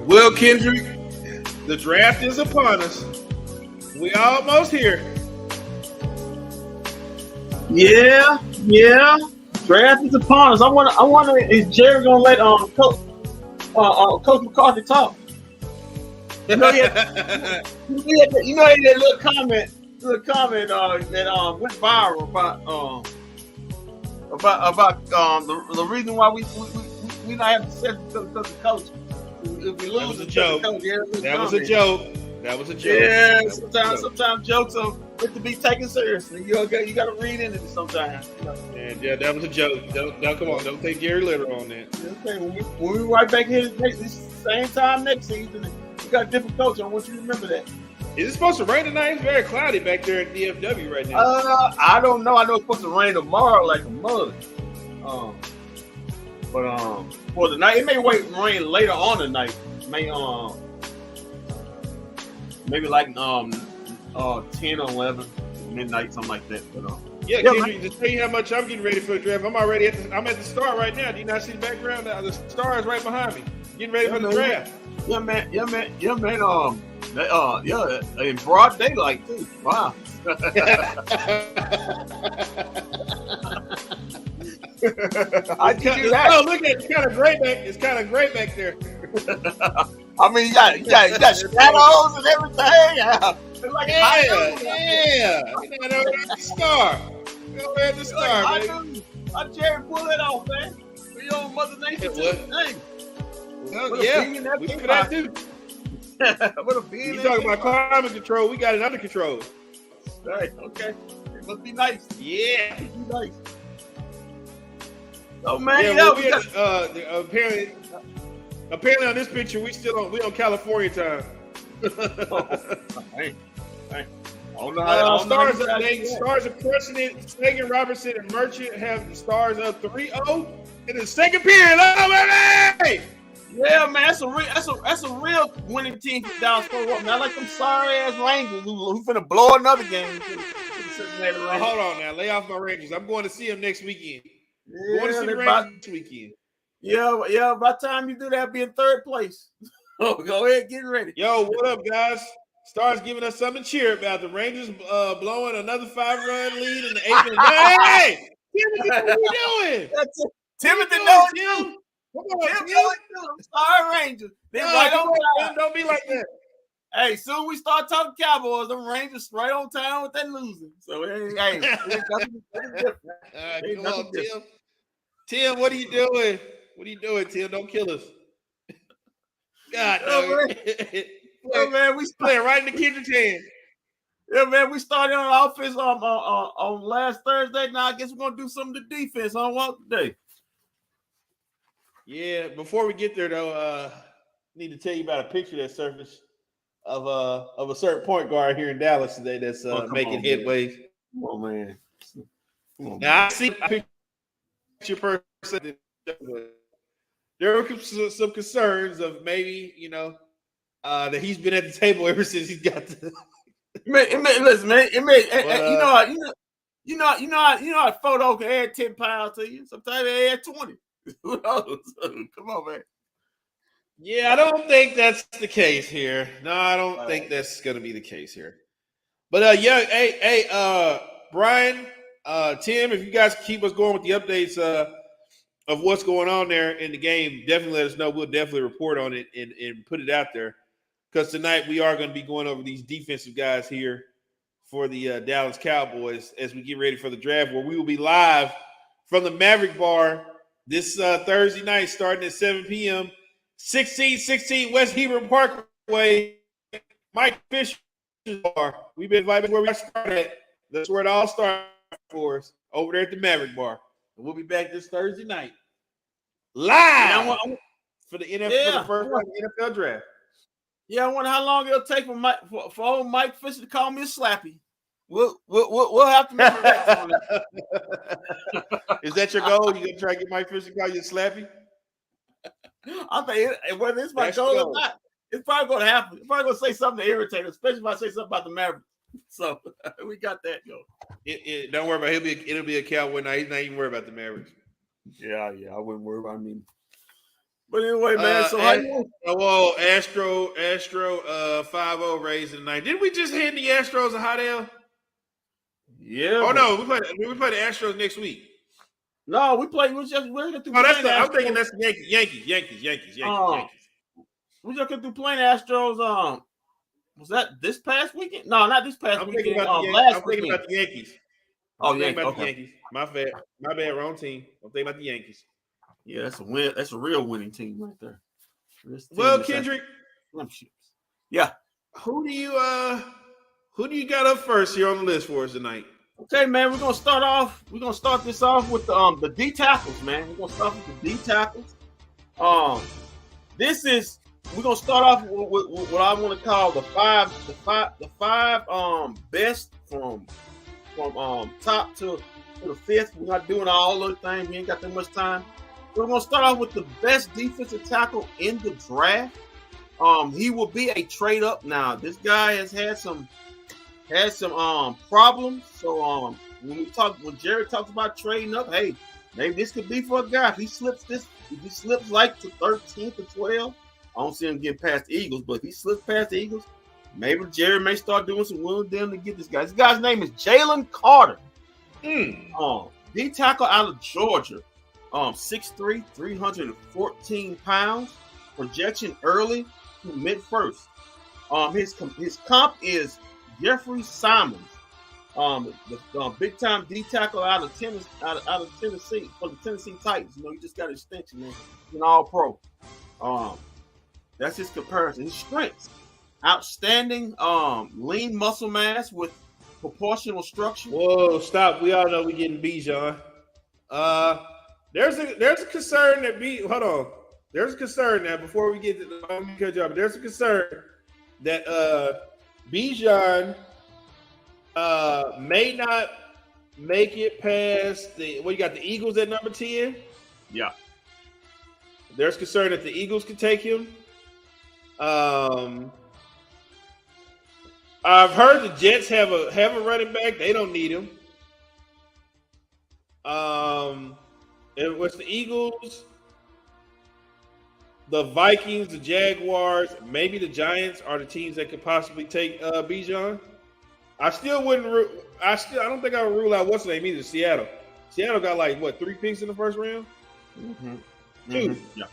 Will Kendrick, the draft is upon us. We almost here. Yeah. Draft is upon us. I wonder, is Jerry gonna let Coach McCarthy talk? You know, he had that little comment that went viral about the reason why we not having success because of the coach. If we lose, that was a joke. That was a joke. Yeah, sometimes jokes are meant to be taken seriously. You got to read into it sometimes. You know? Yeah, that was a joke. Come on, don't take Jerry literal on that. Okay, when we right back here this same time next season, we got a different coach. I want you to remember that. Is it supposed to rain tonight? It's very cloudy back there at DFW right now. I don't know. I know it's supposed to rain tomorrow like a mug. But for the night, it may rain later on tonight. Maybe like 10 or 11 midnight, something like that. But yeah, Kendrick, to tell you how much I'm getting ready for the draft, I'm at the start right now. Do you not see the background? The star is right behind me. Getting ready for the draft. Yeah, man. In broad daylight too. Wow. I can do that. Oh, look at it. It's kind of gray back. It's kind of gray back there. I mean, you got shadows and everything. Like yeah. You know, the star. Go ahead, the star, baby. I Jerry pull that off, man. We on Mother Nature thing. Well, yeah, we do that too. You talking about climate control? We got it under control. Right. Okay. It must be nice. Yeah. It must be nice. Oh man, apparently on this picture we on California time. Stars are crushing it. Sagan, Robertson, and Merchant have the Stars up 3-0 in the second period. Oh baby! Yeah, man, that's a real winning team for Dallas-Fort Worth. Man, I like them sorry ass Rangers who finna blow another game. Hold on now, lay off my Rangers. I'm going to see them next weekend. Yeah, going to see the Rangers next weekend. Yeah. By the time you do that, I'll be in third place. Oh, go ahead, get ready. Yo, what up, guys? Stars giving us something to cheer about. The Rangers blowing another 5-run lead in the 8th. Hey, Timothy, what are you doing? Timothy, no, Tim. Come on, Tim. Sorry, Rangers. Don't be like that. Hey, soon we start talking Cowboys. Them Rangers right on time with that losing. So hey, come on, Tim. Tim, what are you doing? What are you doing, Tim? Don't kill us. God, man, we playing right in the Kendrick's hand. Yeah, man, we started on offense on last Thursday. Now I guess we're gonna do some of the defense on what today. Yeah, before we get there though, need to tell you about a picture that surfaced of a certain point guard here in Dallas today that's making headways. Come on, man. Now I see a picture person. There were some concerns of maybe, that he's been at the table ever since he got to. Listen, man. You know, a photo can add 10 pounds to you. Sometimes they add 20. Who knows? Come on, man. Yeah, I don't think that's the case here. No, I don't think that's going to be the case here. But Brian, Tim, if you guys keep us going with the updates of what's going on there in the game, definitely let us know. We'll definitely report on it and put it out there. Because tonight we are going to be going over these defensive guys here for the Dallas Cowboys as we get ready for the draft, where we will be live from the Maverick Bar this Thursday night starting at 7 p.m. 1616 West Hebron Parkway, Mike Fisher's Bar. We've been invited where we started at. That's where it all started for us, over there at the Maverick Bar. And we'll be back this Thursday night live for the NFL, for the first NFL draft. Yeah, I wonder how long it'll take for old Mike Fisher to call me a slappy. We'll have to make that. Is that your goal? You gonna try to get Mike Fisher to call you a slappy? I think whether it's my goal or not, it's probably going to happen. It's probably going to say something to irritate him, especially if I say something about the Mavericks. So we got that go. Don't worry about it. It'll be a Cowboy night. He's not even worried about the Mavericks. Yeah, I wouldn't worry about. But anyway, man. So how you? Well, Astro 5-0 raising tonight. Didn't we just hand the Astros a hot L? Yeah. Oh no, we play the Astros next week. No, we play. We're I'm thinking that's the Yankees. We just get through playing Astros. Was that this past weekend? No, not this past weekend. I'm thinking about the Yankees. The Yankees. My bad. Wrong team. I'm thinking about the Yankees. Yeah, that's a win. That's a real winning team right there. Well, Kendrick. Yeah. Who do you got up first here on the list for us tonight? Okay, man. We're gonna start this off with the D tackles, man. We're gonna start with the D tackles. We're gonna start off with what I want to call the five best from top to the fifth. We're not doing all those things. We ain't got that much time. We're gonna start off with the best defensive tackle in the draft. He will be a trade up now. This guy has had some problems. So when Jerry talks about trading up, hey, maybe this could be for a guy. If he slips like to 13th or 12th, I don't see him getting past the Eagles. But if he slips past the Eagles, maybe Jerry may start doing some will them to get this guy. This guy's name is Jalen Carter. D tackle out of Georgia. 6'3", 314 pounds. Projection early to mid first. His comp is Jeffrey Simons. The big time D tackle out of Tennessee for the Tennessee Titans. You know, he just got an extension, man. He's an all pro. That's his comparison. His strengths: outstanding lean muscle mass with proportional structure. Whoa, stop. We all know we're getting Bijan. There's a concern that hold on. There's a concern that before we get to the job, there's a concern that Bijan may not make it past you got the Eagles at number 10. Yeah. There's concern that the Eagles could take him. I've heard the Jets have a running back. They don't need him. It was the Eagles, the Vikings, the Jaguars, maybe the Giants are the teams that could possibly take Bijan. I don't think I would rule out what's the name either. Seattle. Seattle got 3 picks in the first round? Mm-hmm. 2. Mm-hmm. Yeah.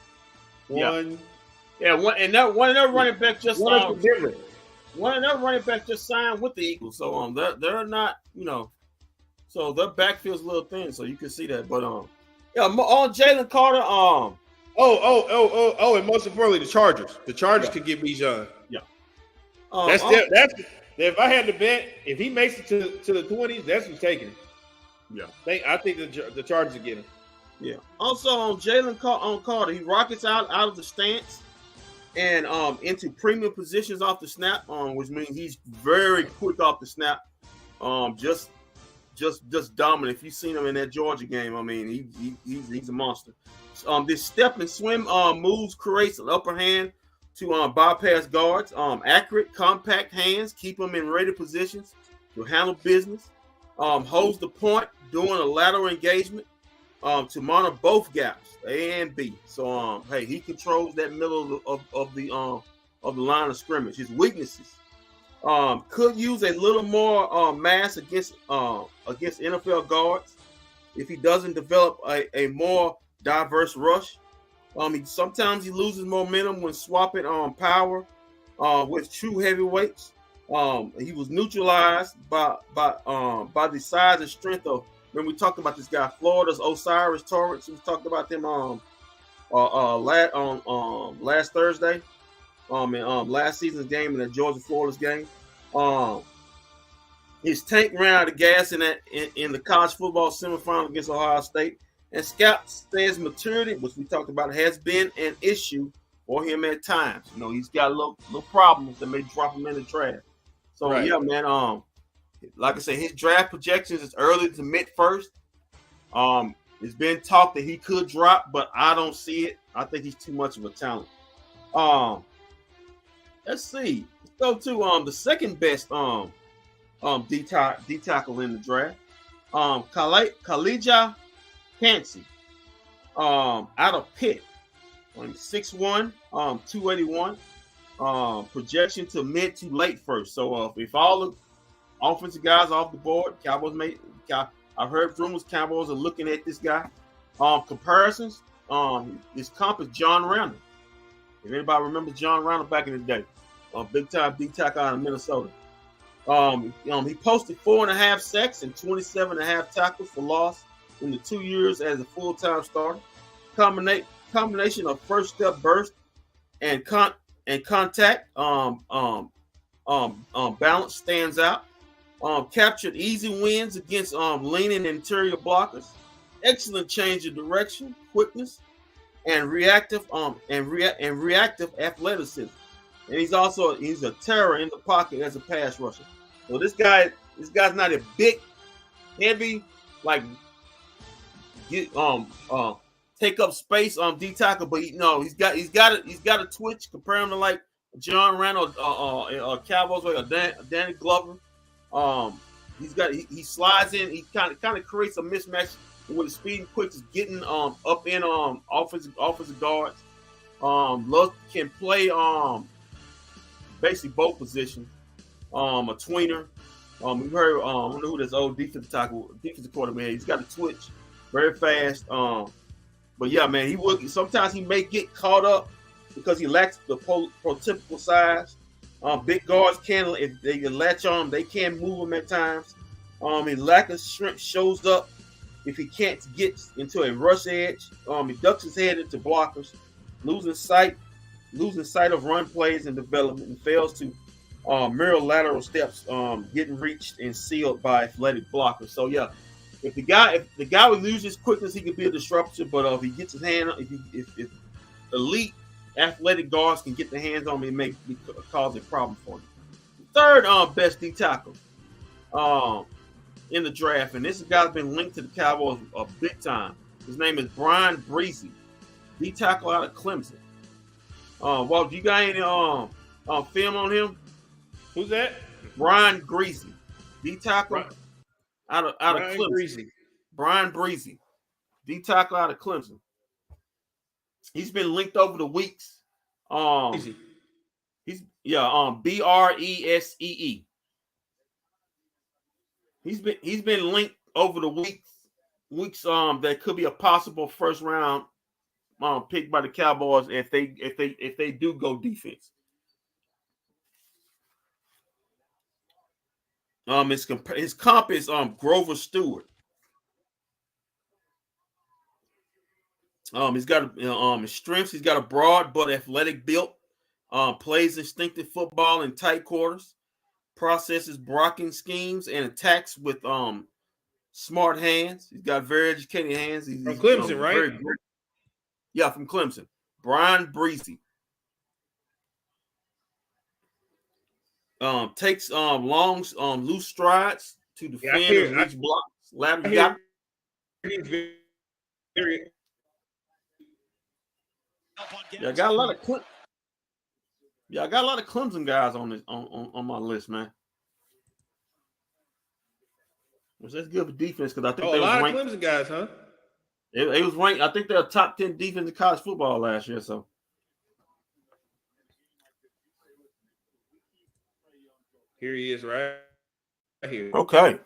One. Yeah, one of their running backs just signed. One of their running backs just signed with the Eagles. So they're not, so their backfield's a little thin, so you can see that. But on Jalen Carter, and most importantly, the Chargers. The Chargers could get Bijan. Yeah. That's if I had to bet, if he makes it to the 20s, that's who's taking it. Yeah. I think the Chargers will get him. Yeah. Also on Jalen Carter, he rockets out of the stance and into premium positions off the snap, which means he's very quick off the snap. Just dominant. If you've seen him in that Georgia game, I mean, he's a monster. This step and swim moves creates an upper hand to bypass guards. Accurate, compact hands keep him in ready positions to handle business. Holds the point during a lateral engagement to monitor both gaps, A and B. So he controls that middle of the line of scrimmage. His weaknesses: could use a little more mass against NFL guards if he doesn't develop a more diverse rush. Sometimes he loses momentum when swapping power with true heavyweights. He was neutralized by the size and strength of. When we talked about this guy, Florida's Osiris Torrance, we talked about them last Thursday, in last season's game in the Georgia Florida's game. His tank ran out of gas in the college football semifinal against Ohio State. And Scott says maturity, which we talked about, has been an issue for him at times. He's got little problems that may drop him in the trash. So right. Yeah, man. Like I said, his draft projections is early to mid first. It's been talked that he could drop, but I don't see it. I think he's too much of a talent. Let's see. Let's go to the second best D tackle in the draft. Kalija Kancey, out of Pitt. 6'1", 281. Projection to mid to late first. So if all the offensive guys off the board, Cowboys may. I've heard rumors Cowboys are looking at this guy. Comparisons. His comp is John Randall. If anybody remembers John Randall back in the day, big time D tackle out of Minnesota. He posted 4.5 sacks and 27.5 tackles for loss in the 2 years as a full-time starter. Combination of first step burst and contact balance stands out. Captured easy wins against leaning interior blockers. Excellent change of direction, quickness, and reactive athleticism. And he's a terror in the pocket as a pass rusher. So this guy's not a big, heavy, like take up space on D tackle, but he's got a twitch. Compare him to like John Randall, Cowboys or Danny Glover. He slides in. He kind of creates a mismatch with his speed and quickness, getting up in offensive guards. Can play basically both positions. A tweener. We heard I don't know who this old defensive quarterback. He's got a twitch, very fast. But yeah, man, sometimes he may get caught up because he lacks the prototypical size. Big guards if they can latch on, they can move him at times. His lack of strength shows up if he can't get into a rush edge. He ducks his head into blockers, losing sight of run plays and development, and fails to mirror lateral steps, getting reached and sealed by athletic blockers. So yeah, if the guy would lose his quickness, he could be a disruptor. But if he gets his hand, if elite athletic guards can get their hands on him, it cause a problem for him. Third best D tackle in the draft, and this guy's been linked to the Cowboys a big time. His name is Brian Breezy, D tackle out of Clemson. Walt, you got any film on him? Who's that? Brian Breezy, D tackle out of Clemson. Breezy. Brian Breezy, D tackle out of Clemson. He's been linked over the weeks. He's Breesee. He's been linked over the weeks. That could be a possible first round pick by the Cowboys if they do go defense. His comp is Grover Stewart. He's got his strengths. He's got a broad but athletic build. Plays instinctive football in tight quarters. Processes blocking schemes and attacks with smart hands. He's got very educated hands. He's from Clemson, right? Yeah, from Clemson. Brian Breezy. Takes long, loose strides to defend and reach blocks. I got a lot of Clemson guys on my list, man. Which that's good for defense because I think they a lot ranked, of Clemson guys, huh? It was ranked. I think they're a top 10 defense in college football last year. So here he is, right here. Okay.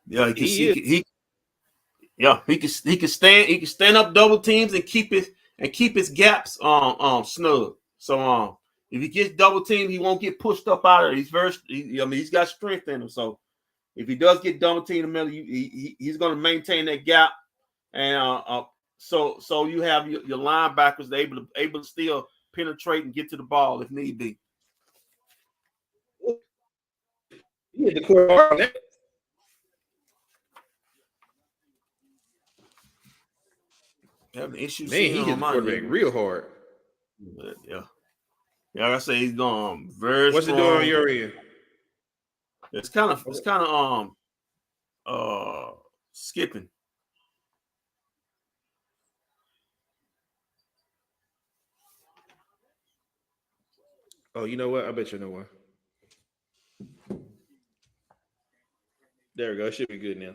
Yeah, he can stand up double teams and keep his gaps snug. So if he gets double teamed, he won't get pushed up out of it. He's got strength in him. So if he does get double teamed in the middle, he's going to maintain that gap. And so you have your linebackers able to still penetrate and get to the ball if need be. Yeah, the quarterback. Having issues. Man, he hit the quarterback real hard. Yeah. Like I say, he's going very What's strong. it doing on your end? It's kind of skipping. Oh, you know what? I bet you know one. There we go. It should be good now.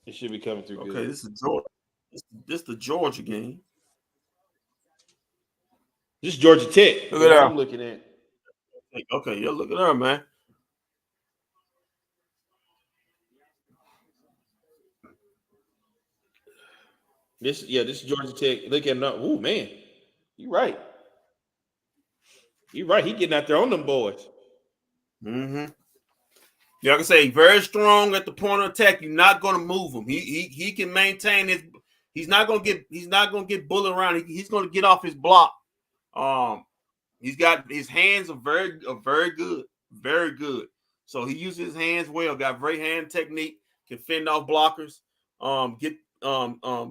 It should be coming through Okay, good. this is Georgia. This the Georgia game. This is Georgia Tech. Look at that. I'm looking at. Okay, yeah, look at her, man. This is Georgia Tech. Look at that. Oh man, you right. You right. He getting out there on them boys. Mm-hmm. Yeah, like I say, very strong at the point of attack. You're not going to move him. He can maintain his. He's not going to get bullied around. He's going to get off his block. He's got his hands are very good, very good. So he uses his hands well. Got great hand technique. Can fend off blockers.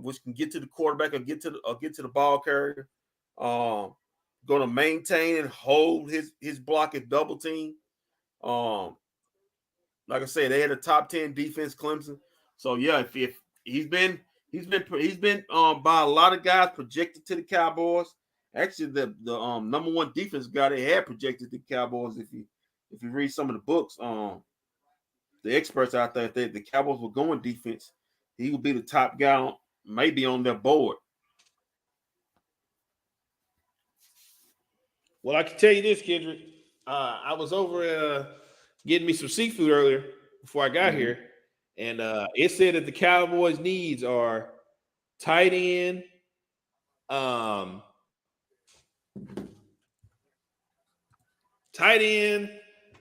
Which can get to the quarterback or get to the ball carrier. Going to maintain and hold his block at double team. Like I said, they had a top 10 defense, Clemson. So yeah, if he's been by a lot of guys projected to the Cowboys. Actually, the number one defense guy they had projected to the Cowboys. If you read some of the books, the experts out there, the Cowboys were going defense. He would be the top guy, maybe on their board. Well, I can tell you this, Kendrick. I was over getting me some seafood earlier before I got here, and it said that the Cowboys' needs are tight end,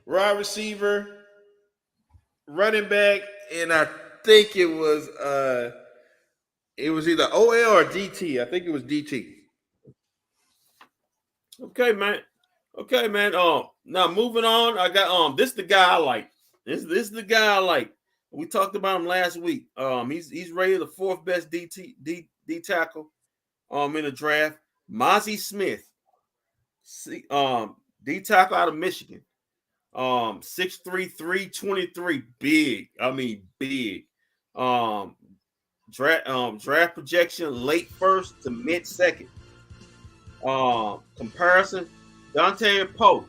wide receiver, running back, and I think it was either OL or DT. I think it was DT. Okay, man. Now moving on. I got this is the guy I like. This is the guy I like. We talked about him last week. He's rated the fourth best D tackle in the draft. Mozzie Smith. D tackle out of Michigan. 6'3", 323. Big. I mean big. Draft projection late first to mid second. Comparison, Dante Poe.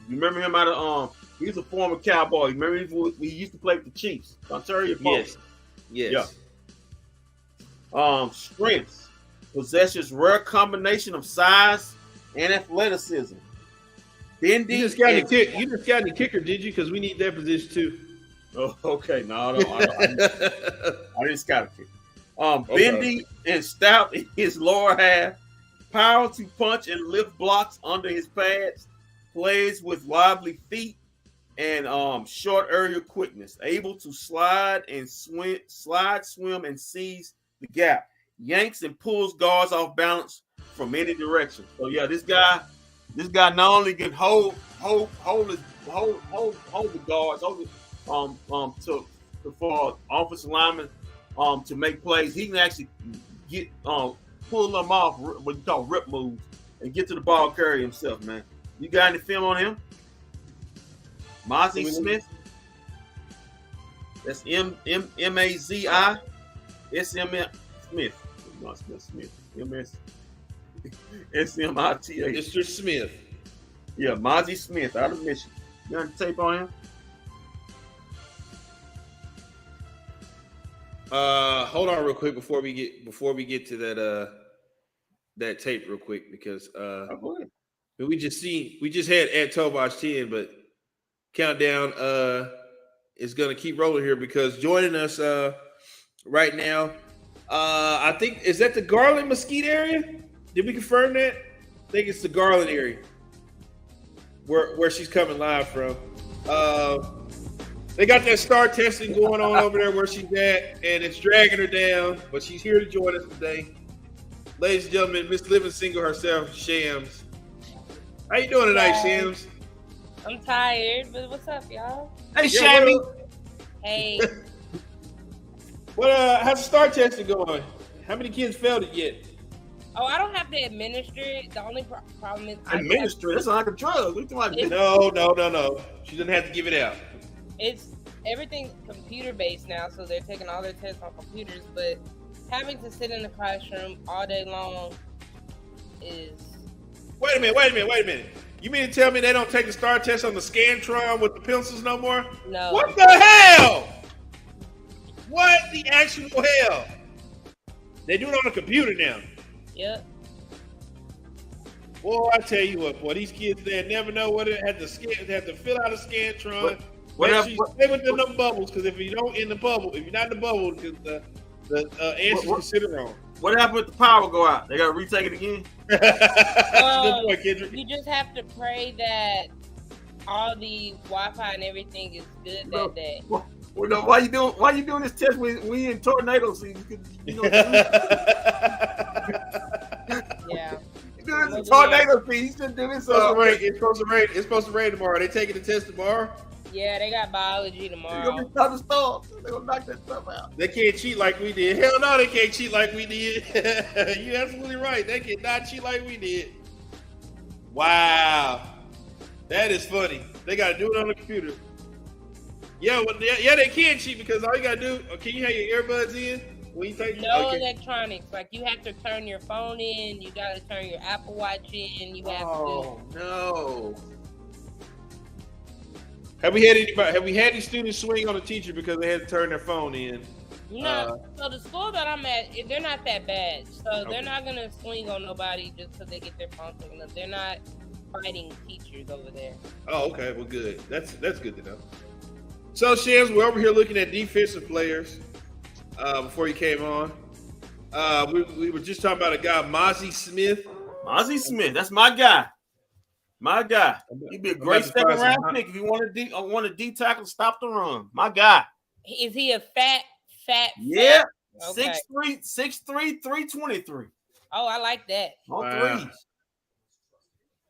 You remember him out of he's a former Cowboy. Remember he used to play with the Chiefs. Dante Poe. Yes. Yeah. Strengths. Possesses rare combination of size and athleticism. Bendy. You just got any kicker, did you? Because we need that position too. Oh, okay. No, I didn't scout a kicker. Bendy and stout in his lower half. Power to punch and lift blocks under his pads. Plays with lively feet and short area quickness. Able to slide, swim, and seize the gap. Yanks and pulls guards off balance from any direction. So yeah, this guy not only can hold the guards, for offensive linemen to make plays. He can actually get pull them off what you call rip moves and get to the ball carrier himself, man. You got any film on him? Mozzie Smith. That's M-A-Z-I S-M Smith. Not Smith. M-S S-M-I-T-A. Mr. Smith. Yeah, Mozzie Smith out of Michigan. You got any tape on him? Hold on real quick before we get to that tape real quick because we just had at Tobosh 10, but countdown is gonna keep rolling here because joining us right now, I think is that the Garland Mesquite area? Did we confirm that? I think it's the Garland area where she's coming live from. They got that star testing going on over there where she's at, and it's dragging her down, but she's here to join us today. Ladies and gentlemen, Miss Living Single herself, Shams. How you doing tonight, Shams? I'm tired, but what's up, y'all? Hey, Shammy. Hey. How's the star testing going? How many kids failed it yet? Oh, I don't have to administer it. The only problem is administer. That's like a drug. No. She doesn't have to give it out. It's everything's computer based now, so they're taking all their tests on computers. But having to sit in the classroom all day long is. Wait a minute. You mean to tell me they don't take the star test on the Scantron with the pencils no more? No. What the hell? What the actual hell? They do it on the computer now. Yep. Boy, I tell you what, boy, these kids they never know what it had to fill out a Scantron. Stay within the bubbles, because if you don't in the bubble, if you're not in the bubble, because the answer's considered wrong. What happened if the power go out? They got to retake it again? Good point, Kendrick. You just have to pray that all the Wi-Fi and everything is good that day. Well, no, why you doing this test when we in tornado season? Yeah. You're doing this tornado season. You shouldn't do this. It's supposed to rain tomorrow. They taking the test tomorrow? Yeah, they got biology tomorrow. They're gonna knock that stuff out. They can't cheat like we did. Hell no, they can't cheat like we did. You're absolutely right. They cannot cheat like we did. Wow. That is funny. They got to do it on the computer. Yeah, they can cheat because all you got to do, can you have your earbuds in when you take No electronics. Like, you have to turn your phone in. You got to turn your Apple Watch in. You have to. No. Have we had any students swing on a teacher because they had to turn their phone in? No. So the school that I'm at, they're not that bad. So they're not gonna swing on nobody just because they get their phone taken up. They're not fighting teachers over there. Oh, okay. Well, good. That's good to know. So, Shams, we're over here looking at defensive players. Before you came on, we were just talking about a guy, Mozzie Smith. Mozzie Smith, that's my guy. My guy. He'd be a great second round pick if you want to D tackle, stop the run. My guy. Is he a fat? Yeah. Okay. 6'3", 323. Oh, I like that. On threes.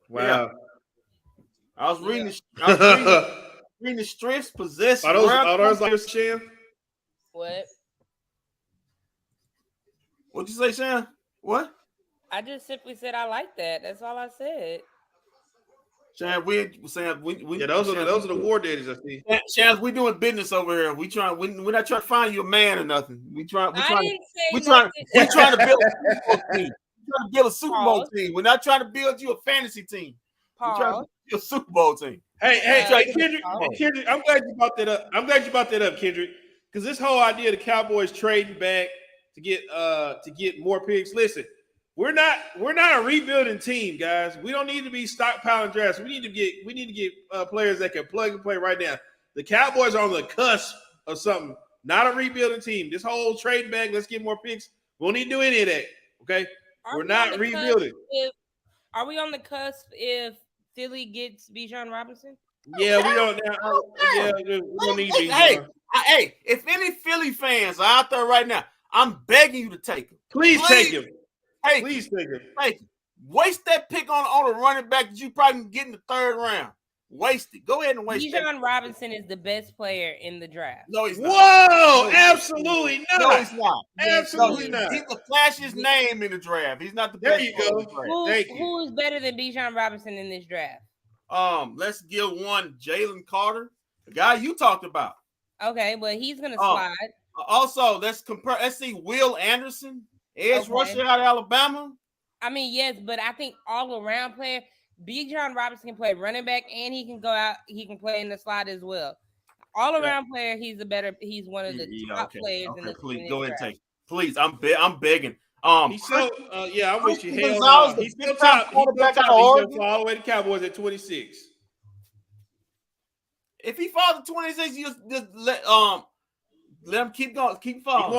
Wow. Yeah. I was reading the strengths, possessed. Are those like Sham? What? What'd you say, Sham? What? I just simply said I like that. That's all I said. Shams, we're those are the war daddies I see. Shams, we doing business over here. We're not trying to find you a man or nothing. We're trying to build a Super Bowl team. We're trying to build a Super Bowl team. We're not trying to build you a fantasy team. We're trying to build a Super Bowl team. Hey, Kendrick, I'm glad you brought that up. Kendrick, because this whole idea of the Cowboys trading back to get more picks. Listen, we're not a rebuilding team, guys. We don't need to be stockpiling drafts. We need to get players that can plug and play right now. The Cowboys are on the cusp of something. Not a rebuilding team. This whole trade back, let's get more picks. We don't need to do any of that. Okay, we're not rebuilding. Are we on the cusp if Philly gets Bijan Robinson? Yeah, we don't now. We don't need Bijan. Hey, if any Philly fans are out there right now, I'm begging you to take him. Please take him. Please take him. Waste that pick on a running back that you probably can get in the third round. Waste it. Go ahead and waste it. Bijan Robinson is the best player in the draft. No, he's not. Whoa, absolutely not. No, he's not. Absolutely not. He's the flashiest name in the draft. He's not the best. There you go. Who is better than Bijan Robinson in this draft? Let's give one Jalen Carter, the guy you talked about. Okay, but he's gonna slide. Also, let's compare. Let's see Will Anderson, edge rusher out of Alabama. I mean, yes, but I think all around player. Bijan Robinson can play running back and he can go out. He can play in the slot as well. All around player. He's one of the top players in the. Please go ahead and take it. Please, I'm begging. He's so I wish you hell. He's still top. He's all the way to Cowboys at 26. If he falls to 26, you just let him keep going, keep falling.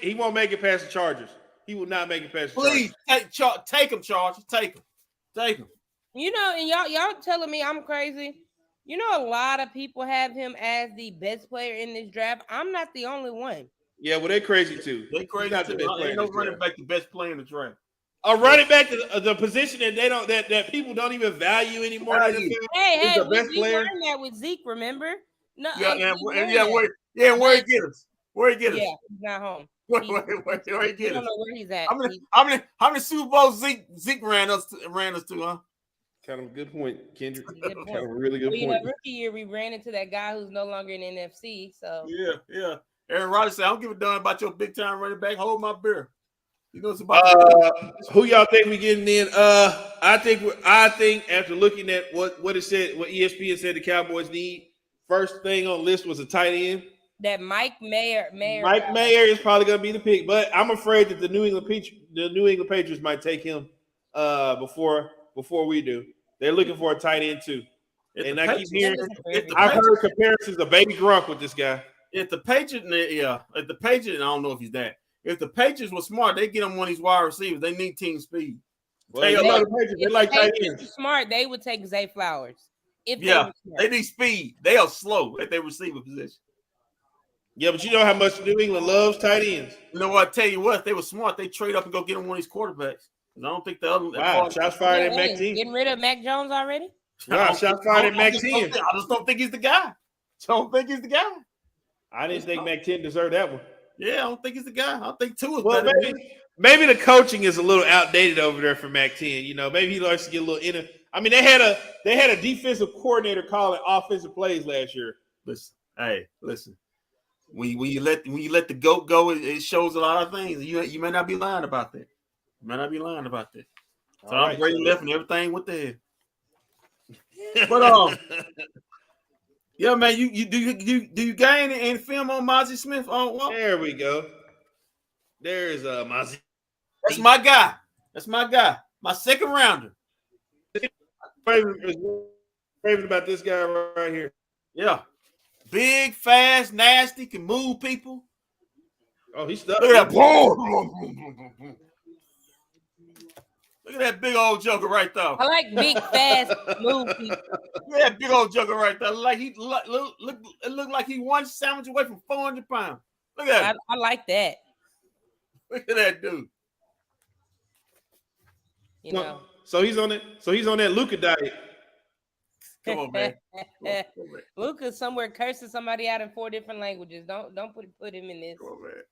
He won't make it past the Chargers. He will not make it past the Chargers. Please take him, Chargers. Take him. You know, and y'all telling me I'm crazy. You know, a lot of people have him as the best player in this draft. I'm not the only one. Yeah, well, they're crazy too. They're crazy too. Ain't no running back the best player in the draft. A running back to the position that people don't even value anymore. Hey, we learned that with Zeke. Remember? No. Where he get us? Yeah, he's not home. Where he get us? I don't know where he's at. How many Super Bowls Zeke ran us to, huh? Kind of a good point, Kendrick. Kind of a really good point. Rookie year, we ran into that guy who's no longer in NFC. So yeah. Aaron Rodgers said, "I don't give a damn about your big time running back. Hold my beer." You know it's about. Who y'all think we getting in? I think after looking at what it said, what ESPN said the Cowboys need, first thing on the list was a tight end. That Mike Mayer. Mike Mayer is probably going to be the pick, but I'm afraid that the New England Patriots might take him before we do. They're looking for a tight end too. And I keep hearing, I've heard comparisons of Baby Gronk with this guy. If the Patriots, I don't know if he's that. If the Patriots were smart, they get him one of these wide receivers. They need team speed. Well, they like tight ends. Smart, they would take Zay Flowers. They need speed. They are slow at their receiver position. Yeah, but you know how much New England loves tight ends. You know what? I tell you what, if they were smart, they trade up and go get him one of these quarterbacks. I don't think the other. Wow, shots fired at Mac 10. Getting rid of Mac Jones already? Wow, shots fired at Mac 10. I just don't think he's the guy. I didn't think Mac 10 deserved that one. Yeah, I don't think he's the guy. I think 2 is well, better. Maybe the coaching is a little outdated over there for Mac 10. You know, maybe he likes to get a little inner. I mean, they had a defensive coordinator calling offensive plays last year. Listen. When you let the goat go, it shows a lot of things. You may not be lying about that. So I'm Brady left and everything with the head. But yeah, man, you got any film on Mozzie Smith? There we go. There's Mozzie. That's my guy. My second rounder. Raving about this guy right here. Yeah. Big, fast, nasty, can move people. Oh, he's stuck. Look at that. Look at that big old joker right there. I like big, fast, move people. Look at that big old joker right there. Like it looked like he one sandwich away from 400 pounds. Look at that. I like that. Look at that dude. You know. So he's on it. So he's on that Luka diet. Come on, man. Luka's somewhere cursing somebody out in 4 different languages. Don't put him in this. Come on, man.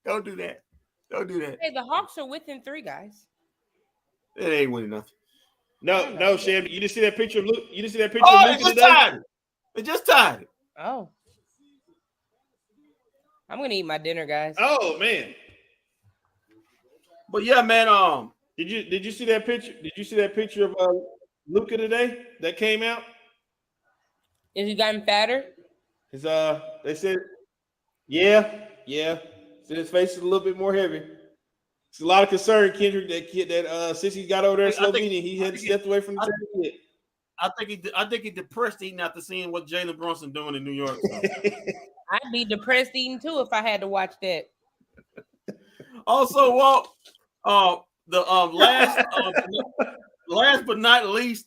Don't do that. Hey, the Hawks are within 3, guys. It ain't winning nothing. No, Sham. You didn't see that picture of Luke. You didn't see that picture of Luka today? They just tied it. Oh. I'm gonna eat my dinner, guys. Oh man. But yeah, man. Did you see that picture? Did you see that picture of Luka today that came out? Is he gotten fatter? His they said, yeah. So his face is a little bit more heavy. It's a lot of concern, Kendrick. That since he got over there in Slovenia, he hadn't stepped away from the table yet. I think he depressed eating after seeing what Jalen Brunson doing in New York. I'd be depressed eating too if I had to watch that. Also, last but not least,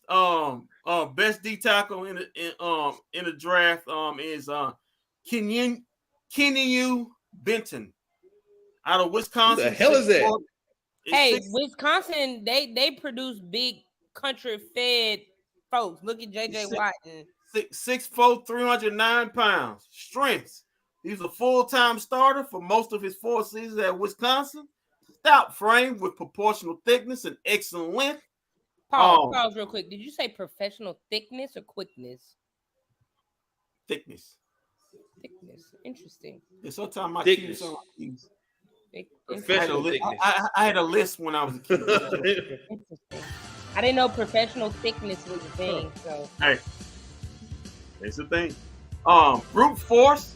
best D tackle in the draft is Kenyu Benton out of Wisconsin. Who the hell is that? Hey, Wisconsin, they produce big country fed folks. Look at JJ Watt. 6'4", 309 pounds. Strengths. He's a full-time starter for most of his 4 seasons at Wisconsin. Stout frame with proportional thickness and excellent length. Pause real quick. Did you say professional thickness or quickness? Thickness. Interesting. Yeah, sometimes my thickness. Cues Professional thickness. I had a list when I was a kid. Interesting. I didn't know professional thickness was a thing. So hey, it's a thing. Brute force,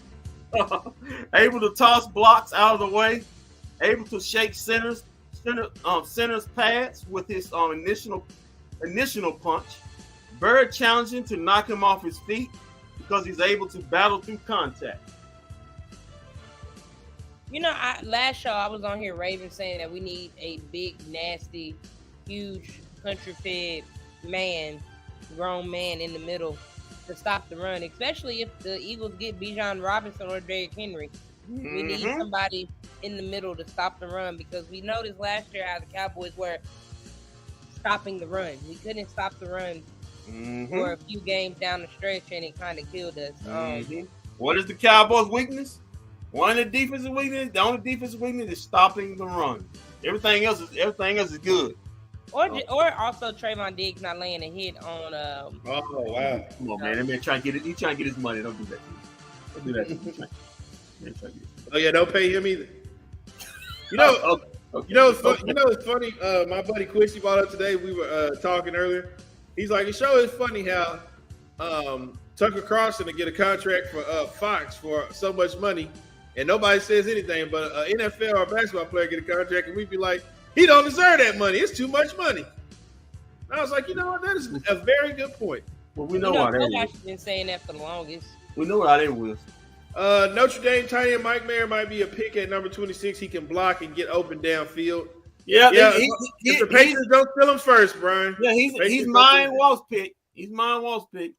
able to toss blocks out of the way, able to shake centers pads with his initial punch. Very challenging to knock him off his feet because he's able to battle through contact. You know, last show I was on here raving saying that we need a big, nasty, huge, country-fed man, grown man in the middle to stop the run, especially if the Eagles get Bijan Robinson or Derrick Henry. Mm-hmm. We need somebody in the middle to stop the run because we noticed last year how the Cowboys were stopping the run. We couldn't stop the run for a few games down the stretch, and it kind of killed us. What is the Cowboys' weakness? One of the defensive weakness. The only defensive weakness is stopping the run. Everything else is good. Or also Trayvon Diggs not laying a hit on. Oh wow! Come on, man! That man trying to get it. He trying to get his money. Don't do that. Don't do that. Oh yeah, don't pay him either. You know, Okay. it's funny. My buddy Quincy brought up today. We were talking earlier. He's like, it sure is funny how Tucker Carlson to get a contract for Fox for so much money, and nobody says anything. But an NFL or basketball player get a contract, and we'd be like, he don't deserve that money. It's too much money. And I was like, you know what? That is a very good point. Well, we know how that is. I've been saying that for the longest. We know how that was. Notre Dame tight end Mike Mayer might be a pick at number 26. He can block and get open downfield. Yeah. If the Patriots don't steal him first, Brian. Yeah, he's mine. Walt's pick. He's mine. Walt's pick.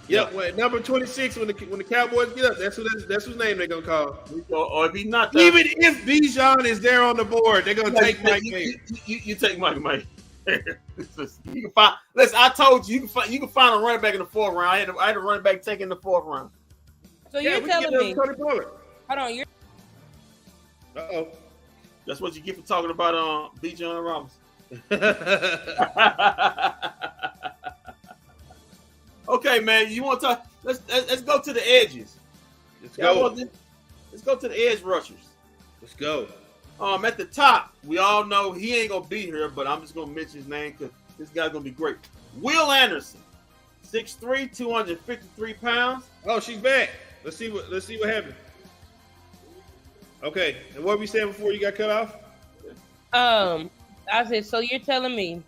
Yeah. Well, number 26 when the Cowboys get up, that's whose name they're gonna call. Or if he's not, even if Bijan is there on the board, they're gonna take Mike Mayer. You take Mike Mayer. You can find. Listen, I told you you can find a running back in the 4th round. I had a running back taken in the 4th round. So you're telling me? Hold on, you're. Uh-oh. That's what you get for talking about Bijan Robinson. Okay, man. You want to talk? Let's go to the edges. Let's go to the edge rushers. Let's go. At the top, we all know he ain't gonna be here, but I'm just gonna mention his name because this guy's gonna be great. Will Anderson, 6'3", 253 pounds. Oh, she's back. Let's see what happened. Okay, and what were we saying before you got cut off? I said, so you're telling me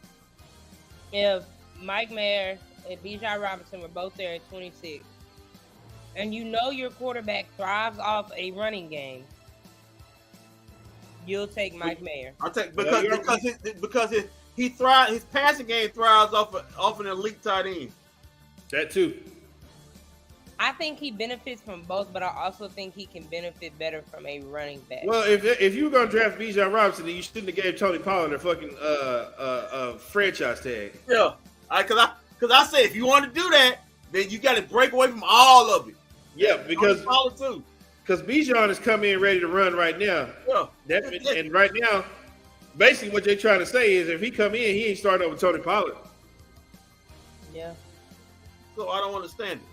if Mike Mayer and Bijan Robinson were both there at 26, and you know your quarterback thrives off a running game, you'll take Mike Mayer. I'll take because he thrives. His passing game thrives off an elite tight end. That too. I think he benefits from both, but I also think he can benefit better from a running back. Well, if you were gonna draft Bijan Robinson, then you shouldn't have gave Tony Pollard a fucking franchise tag. Yeah, because I say if you want to do that, then you got to break away from all of it. Yeah, because Pollard too. Because Bijan is coming in ready to run right now. Yeah. And right now, basically what they're trying to say is if he come in, he ain't starting over Tony Pollard. Yeah. So I don't understand it.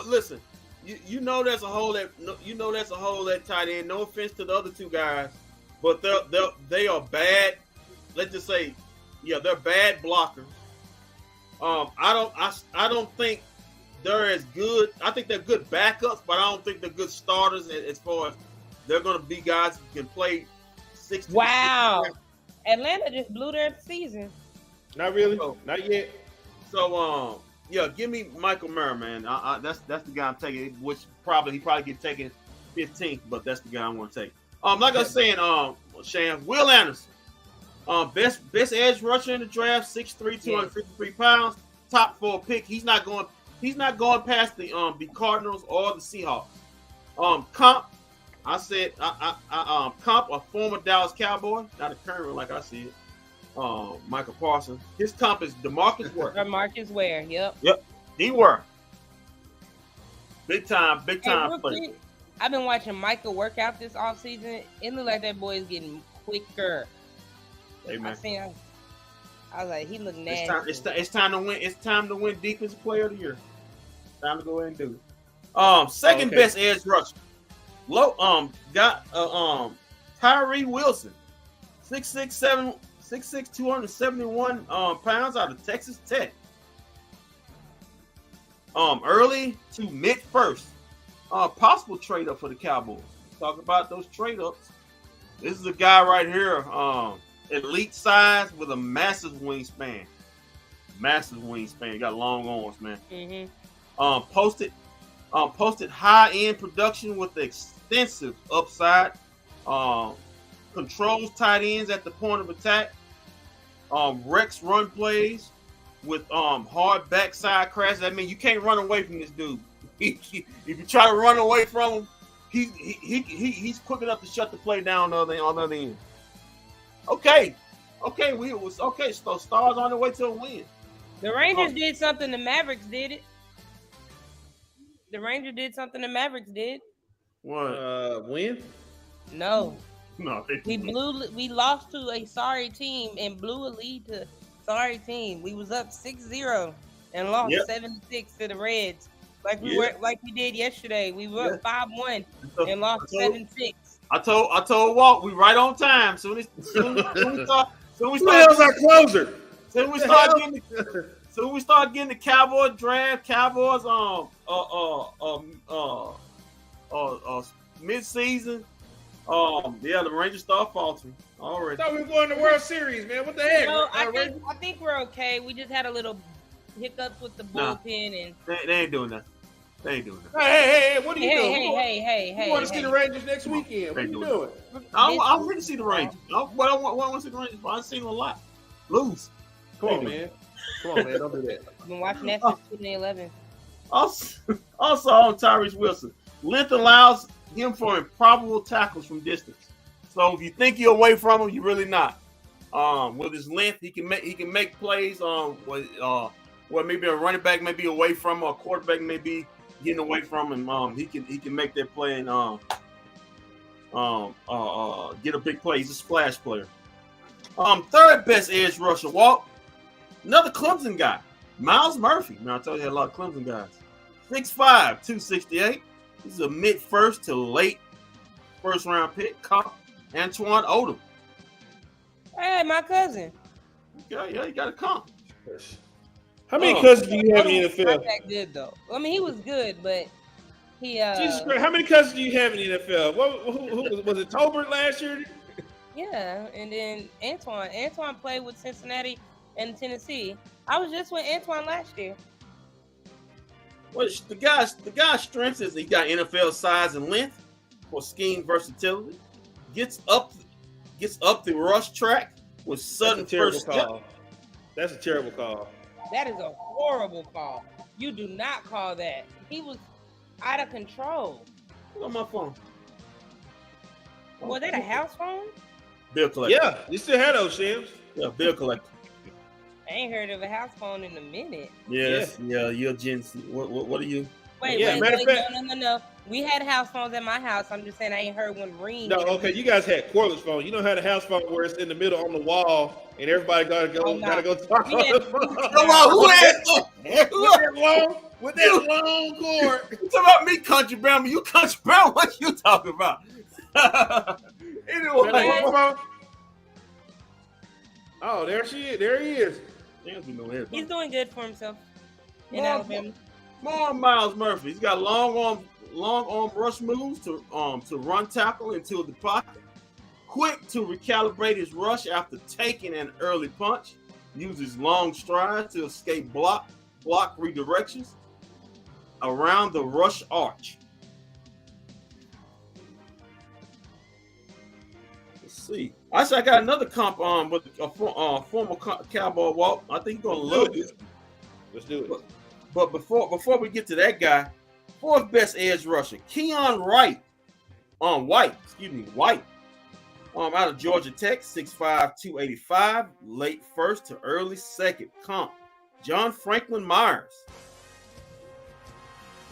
Listen, you know that's a hole that tight end. No offense to the other two guys, but they are bad. Let's just say, they're bad blockers. I don't think they're as good. I think they're good backups, but I don't think they're good starters as far as they're going to be guys who can play 60. Wow. Atlanta just blew their season. Not really. Not yet. So, give me Michael Mayer, man. That's the guy I'm taking, which he probably get taken 15th, but that's the guy I want to take. Like I was saying, Shan, Will Anderson, best edge rusher in the draft, 6'3", 253 pounds, top 4 pick. He's not going past the Cardinals or the Seahawks. Comp, I said, Comp, a former Dallas Cowboy, not a current one like I see it. Michael Parsons. His comp is DeMarcus Ware. DeMarcus Ware, yep. He were. Big time play. I've been watching Michael work out this offseason. It looks like that boy is getting quicker. Hey, man. I was like, he look nasty. It's time to win. It's time to win Defensive Player of the Year. Time to go ahead and do it. Second best edge rusher. Got Tyree Wilson, 6'6", 271 pounds out of Texas Tech. Early to mid first. Possible trade up for the Cowboys. Talk about those trade ups. This is a guy right here, elite size with a massive wingspan. Got long arms, man. Mm-hmm. Posted high end production with extensive upside. Controls tight ends at the point of attack. Wrecks run plays with hard backside crashes. I mean, you can't run away from this dude. If you try to run away from him, he's quick enough to shut the play down on the other end. Okay. So Stars on the way to a win. The Rangers did something the Mavericks did it. The Rangers did something the Mavericks did. What? Win? No. No. We lost to a sorry team and blew a lead to sorry team. We was up 6-0 and lost 7-6 to the Reds. Like we did yesterday. We were up 5-1 and lost 7-6. I told Walt we right on time. Soon we start our closer. Soon we start getting the Cowboys draft, Cowboys mid-season. The Rangers start faltering already. I thought we were going to World Series, man. What the heck? No, I think we're okay. We just had a little hiccups with the bullpen and they ain't doing that. They ain't doing that. Hey, what are you doing? Hey. You want to see the Rangers next weekend? What are you doing? I want to see the Rangers. I want to see the Rangers, but I've seen them a lot. Lose. Come on, man. Don't do that. I've been watching that since 2011. Also on Tyrese Wilson, length allows him for improbable tackles from distance. So if you think you're away from him, you're really not. With his length, he can make plays. Where maybe a running back may be away from him, or a quarterback may be getting away from him. He can make that play and get a big play. He's a splash player. Third best edge rusher, Walt. Another Clemson guy, Miles Murphy. Now I told you I had a lot of Clemson guys. 6'5", 268. He's a mid-first to late first-round pick. Antoine Odom. Hey, my cousin. Yeah, you got to come. How many cousins do you have in the NFL? Not that good though. I mean, he was good, but he. Jesus Christ! How many cousins do you have in the NFL? Who was it? Tolbert last year? Yeah, and then Antoine. Antoine played with Cincinnati and Tennessee. I was just with Antoine last year. Well, the guy's strengths is he got NFL size and length for scheme versatility. Gets up the rush track with sudden first step. That's a terrible call. That is a horrible call. You do not call that. He was out of control. Look on my phone. Was that a house phone? Bill collector. Yeah, you still had those, Shams. Yeah, bill collector. I ain't heard of a house phone in a minute. Yes, yeah, you're Gen Z. What are you? Wait, no. We had house phones at my house. I'm just saying I ain't heard one ring. No, okay, you guys had cordless phone. You know how the house phone where it's in the middle on the wall and everybody gotta go talk on the phone. Come on, with that long cord. You talking about me, country brown? You country brown? What you talking about? Anyway. Oh, there she is. There he is. He's doing good for himself in Alabama. More Miles Murphy. He's got long arm rush moves to run tackle into the pocket. Quick to recalibrate his rush after taking an early punch. Uses long strides to escape block redirections around the rush arch. Let's see. I got another comp with a former Cowboy Walt. I think you're gonna love this. Let's do it. But before we get to that guy, fourth best edge rusher, Keon White. White. Out of Georgia Tech, 6'5", 285, late first to early second comp. John Franklin Myers.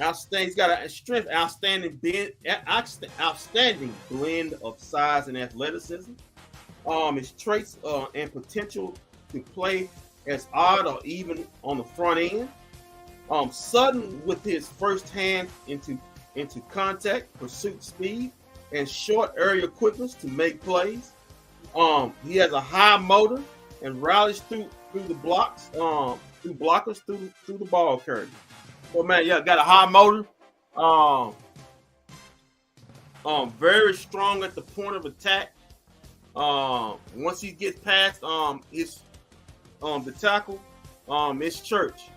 Outstanding. He's got a strength, outstanding blend of size and athleticism. His traits and potential to play as odd or even on the front end. Sudden with his first hand into contact, pursuit speed, and short area quickness to make plays. He has a high motor and rallies through the blocks, through blockers, through the ball carrier. So man, yeah, got a high motor. Very strong at the point of attack. Once he gets past the tackle, it's church.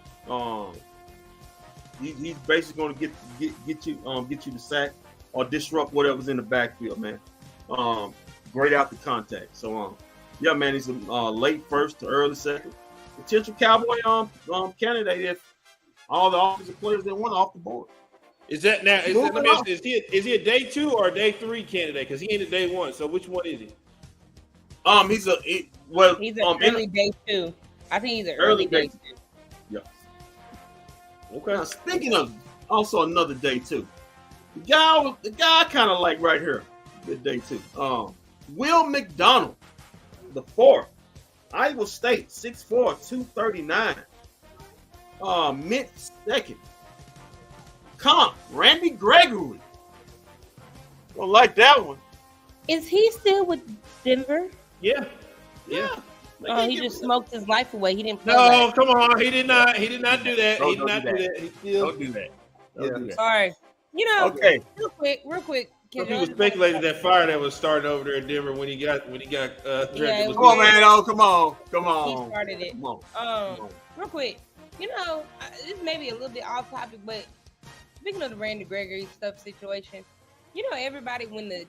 He's basically going to get you the sack or disrupt whatever's in the backfield, man. Great out the contact. So yeah, man, he's a late first to early second. Potential Cowboy candidate if all the offensive players that went off the board. Is that now? Is he a day 2 or a day 3 candidate? Because he ain't a day 1. So which one is he? He's an early day 2. I think he's an early day 2. Yeah. Okay. Now, speaking of also another day 2, the guy kind of like right here, good day 2. Will McDonald, the fourth, Iowa State, 6'4", 239. Mid second. Comp, Randy Gregory. Don't like that one. Is he still with Denver? Yeah. Oh, he just smoked his life away. He didn't play. No, come on. He did not. He did not do that. He did Don't not do do that. He still. Don't do that. Don't do that. Sorry. You know. Okay. Real quick. Some people speculated that fire that was starting over there in Denver when he got drafted. Yeah, was Come on, man. Oh, come on. He started it. Come on. Real quick. You know, this may be a little bit off topic, but speaking of the Randy Gregory stuff situation, you know, everybody when the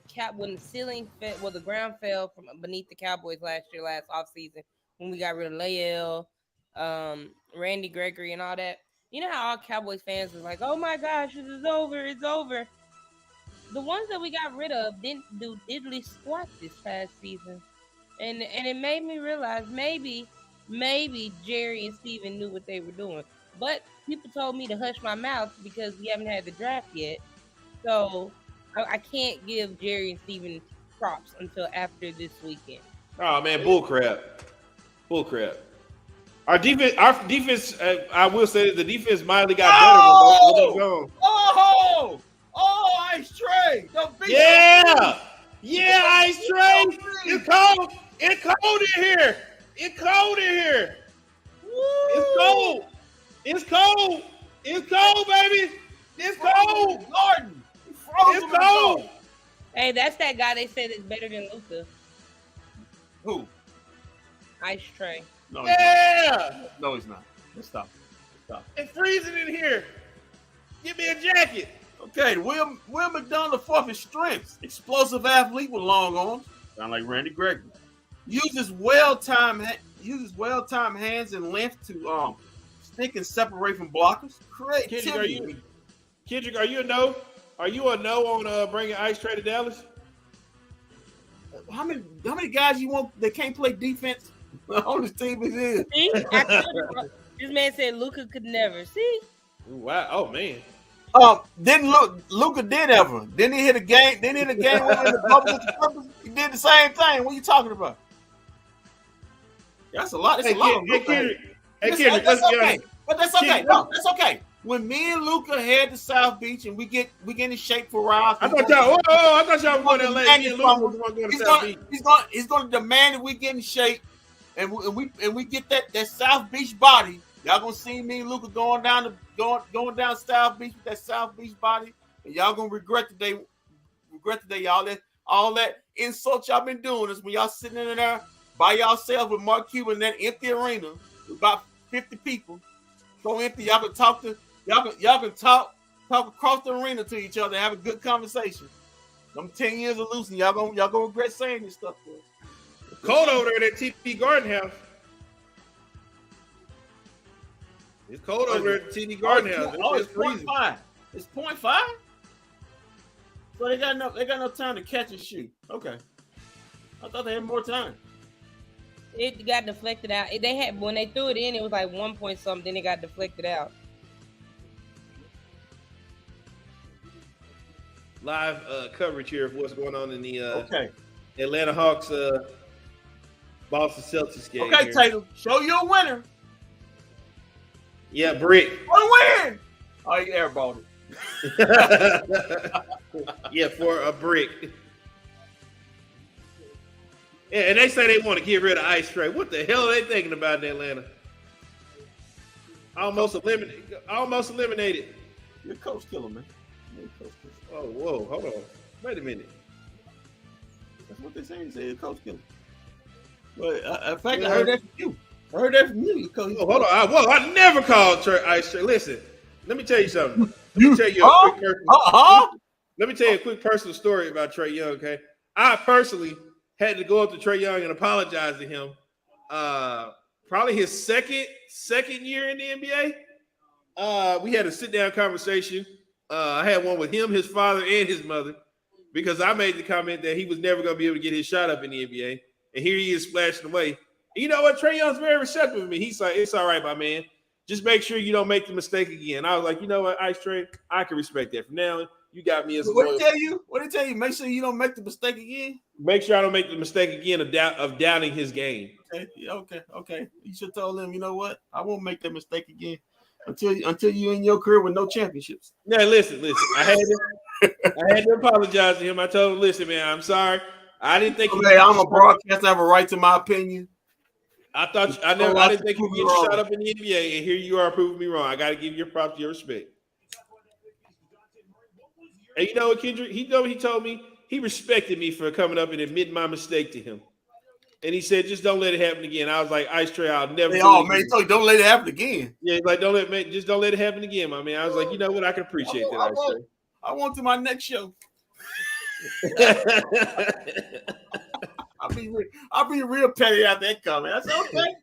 ceiling fell, the ground fell from beneath the Cowboys last offseason when we got rid of Lael, Randy Gregory, and all that. You know how all Cowboys fans was like, "Oh my gosh, this is over! It's over." The ones that we got rid of didn't do diddly squat this past season, and it made me realize maybe Jerry and Steven knew what they were doing. But people told me to hush my mouth because we haven't had the draft yet. So I can't give Jerry and Steven props until after this weekend. Oh man, bullcrap. Our defense. I will say that the defense mildly got better when they gone. Ice Tray. Yeah, Ice Tray. It's cold. It's cold in here. It's cold, baby. It's cold. Gordon. It's cold. Hey, that's that guy they said is better than Luka. Who? Ice Tray. No, he's not. Let's stop. It's freezing in here. Give me a jacket. Okay, Will McDonald IV is strengths. Explosive athlete with long arms. Sound like Randy Gregory. Uses well-timed hands and length to stick and separate from blockers. Creativity. Kendrick, are you a no? Are you a no on bringing Ice Tray to Dallas? How many guys you want that can't play defense on this team is in? See? This man said Luka could never. See? Wow. Oh man. Didn't Luka did ever? Didn't he hit a game? Didn't he hit a game with the Clippers? He did the same thing. What are you talking about? That's a lot. That's a lot. Kendrick, let's be honest. But that's okay. No, that's okay. When me and Luka head to South Beach and we get in shape for rides. I thought y'all were going to LA. Me and Luka was going to South Beach. He's going to demand that we get in shape, and we get that South Beach body. Y'all gonna see me and Luka going down South Beach with that South Beach body, and y'all gonna regret the day. Y'all all that insult y'all been doing is when y'all sitting in there by yourself with Mark Cuban in that empty arena with about 50 people. So empty, y'all can talk across the arena to each other, have a good conversation. I'm 10 years of losing. Y'all gonna regret saying this stuff. Cold over there at that TD Garden House. It's cold over there at the TD Garden House. It's 0.5. It's 0.5. So they got no time to catch and shoot. Okay. I thought they had more time. It got deflected out. They had when they threw it in, it was like 1 point something. Then it got deflected out. Live coverage here of what's going on in the okay. Atlanta Hawks Boston Celtics game. Okay, here. Tatum, show you a winner. Yeah, Brick. What a win! Oh, you airballed it. Yeah, for a brick. Yeah, and they say they want to get rid of Ice Tray. What the hell are they thinking about in Atlanta? Almost eliminated. You're coach killer, man. Oh, whoa, hold on. Wait a minute. That's what they're saying. They say coach killer. But in fact, I heard that from you. Coach. Oh, hold on. I never called Ice Tray. Listen, let me tell you something. Let me tell you a quick personal story about Trae Young, okay? I personally had to go up to Trae Young and apologize to him. Probably his second year in the NBA. We had a sit-down conversation. I had one with him, his father, and his mother, because I made the comment that he was never going to be able to get his shot up in the NBA. And here he is splashing away. You know what? Trae Young's very receptive with me. He's like, it's all right, my man. Just make sure you don't make the mistake again. I was like, you know what, Ice Trae, I can respect that. From now on, you got me as a What did he tell you? What did he tell you? Make sure you don't make the mistake again? Make sure I don't make the mistake again of doubting his game. Okay. You should have told him, you know what? I won't make that mistake again until you in your career with no championships. Yeah, listen. I had to apologize to him. I told him, listen, man, I'm sorry. I didn't think. Okay, I'm a broadcaster. I have a right to my opinion. I didn't think you get shot up in the NBA, and here you are proving me wrong. I got to give your props, your respect. And you know what, Kendrick? He told me he respected me for coming up and admitting my mistake to him. And he said, "Just don't let it happen again." I was like, "Ice Tray, I'll never." Man, he told you, don't let it happen again. Yeah, like don't let it happen again, my man. I was like, you know what? I can appreciate that, Ice Tray. I want to my next show. I'll be real petty after that comment. I said, okay,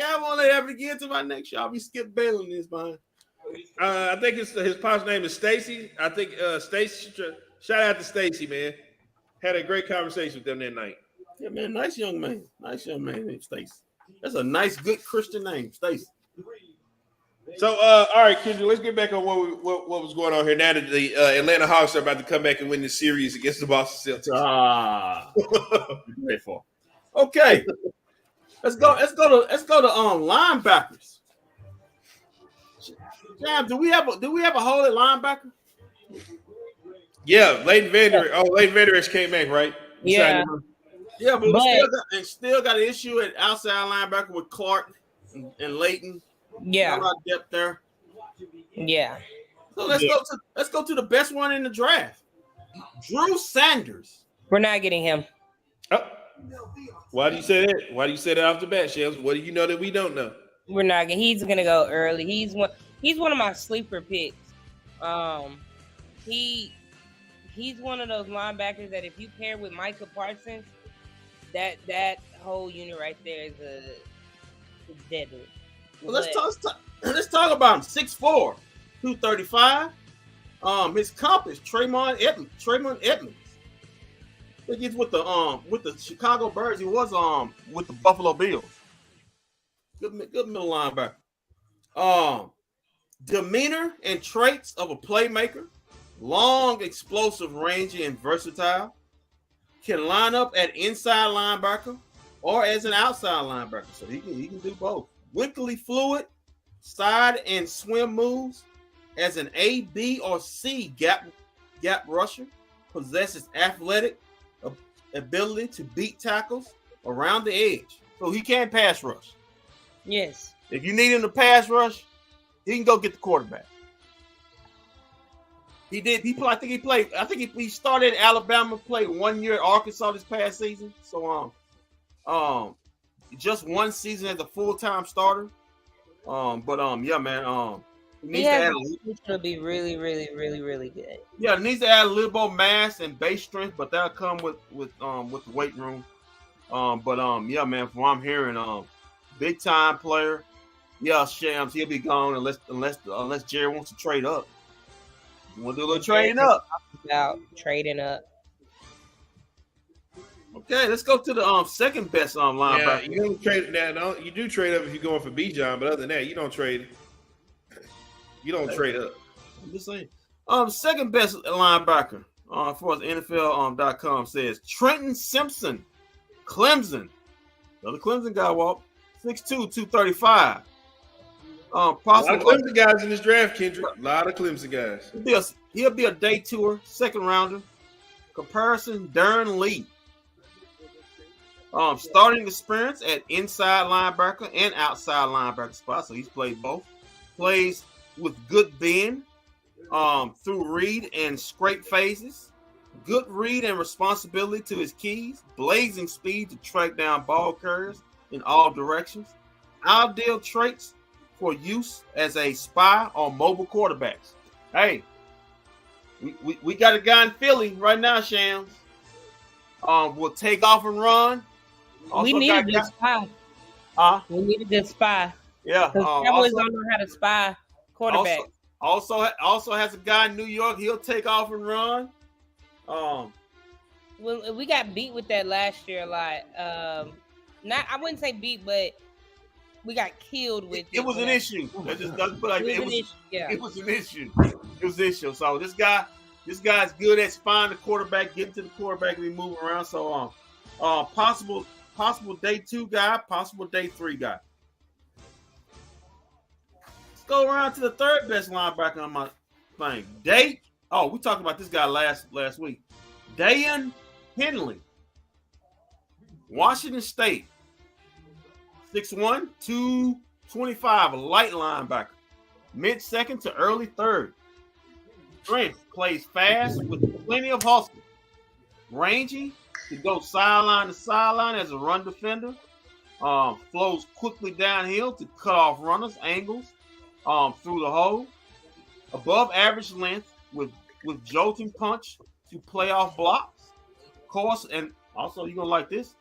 I won't let it happen again to my next show. I'll be Skip Baylor in this man. I think his pop's name is Stacy. I think Stacy. Shout out to Stacy, man. Had a great conversation with them that night. Yeah, man, nice young man named Stacy. That's a nice, good Christian name, Stacy. So, all right, Kendra, let's get back on what was going on here. Now that the Atlanta Hawks are about to come back and win the series against the Boston Celtics. Great for. Okay, let's go to linebackers. Jam, do we have a hole at linebacker? Yeah, Leighton Vander Esch came back, right? Yeah. Yeah, but we still got an issue at outside linebacker with Clark and Leighton. Yeah, a lot of depth there. Yeah. So let's go to the best one in the draft, Drew Sanders. We're not getting him. Oh. Why do you say that? Why do you say that off the bat, Shells? What do you know that we don't know? We're not. He's gonna go early. He's one of my sleeper picks. He's one of those linebackers that if you pair with Micah Parsons, that whole unit right there is deadly. Well, let's talk about him. 6'4", 235. His comp is Tremont Edmonds. I think he's with the Chicago Bears. He was with the Buffalo Bills. Good middle linebacker. Demeanor and traits of a playmaker. Long, explosive, rangy, and versatile. Can line up at inside linebacker or as an outside linebacker. So he can do both. Wickedly fluid, side and swim moves as an A, B, or C gap rusher. Possesses athletic ability to beat tackles around the edge. So he can pass rush. Yes. If you need him to pass rush, he can go get the quarterback. He did. I think he started at Alabama, played 1 year at Arkansas this past season. So just one season as a full-time starter. Yeah, man. He needs to add to be really, really, really, really good. Yeah, needs to add a little more mass and base strength, but that'll come with the weight room. Yeah, man. From what I'm hearing, big time player. Yeah, Shams, he'll be gone unless Jerry wants to trade up. We'll do a little trading up. About trading up. Okay, let's go to the second best linebacker. Yeah, you don't trade now. You do trade up if you're going for Bijan, but other than that, you don't trade. You don't trade up. I'm just saying. Second best linebacker, for NFL.com says Trenton Simpson, Clemson. Another Clemson guy, Walt. 6'2", 235. A lot of Clemson guys in this draft, Kendrick. A lot of Clemson guys. He'll be a day tour, second rounder. Comparison, Darren Lee. Starting experience at inside linebacker and outside linebacker spot, so he's played both. Plays with good bend through read and scrape phases. Good read and responsibility to his keys. Blazing speed to track down ball carriers in all directions. Ideal traits for use as a spy on mobile quarterbacks. Hey, we got a guy in Philly right now, Shams. Will take off and run. We need a good spy. We need a good spy. Yeah. Cowboys don't know how to spy quarterback. Also has a guy in New York. He'll take off and run. Well, we got beat with that last year a lot. I wouldn't say beat, but we got killed with it. It was an issue. It was an issue. So this guy's good at spying the quarterback, getting to the quarterback, and we move around. So possible day 2 guy, possible day 3 guy. Let's go around to the third best linebacker on my thing. We talked about this guy last week. Dayan Henley. Washington State, 6'1", 225, a light linebacker. Mid-second to early third. Strength, plays fast with plenty of hustle. Rangy, to go sideline to sideline as a run defender. Flows quickly downhill to cut off runners, angles through the hole. Above average length with jolting punch to playoff blocks. Course, and also you're going to like this.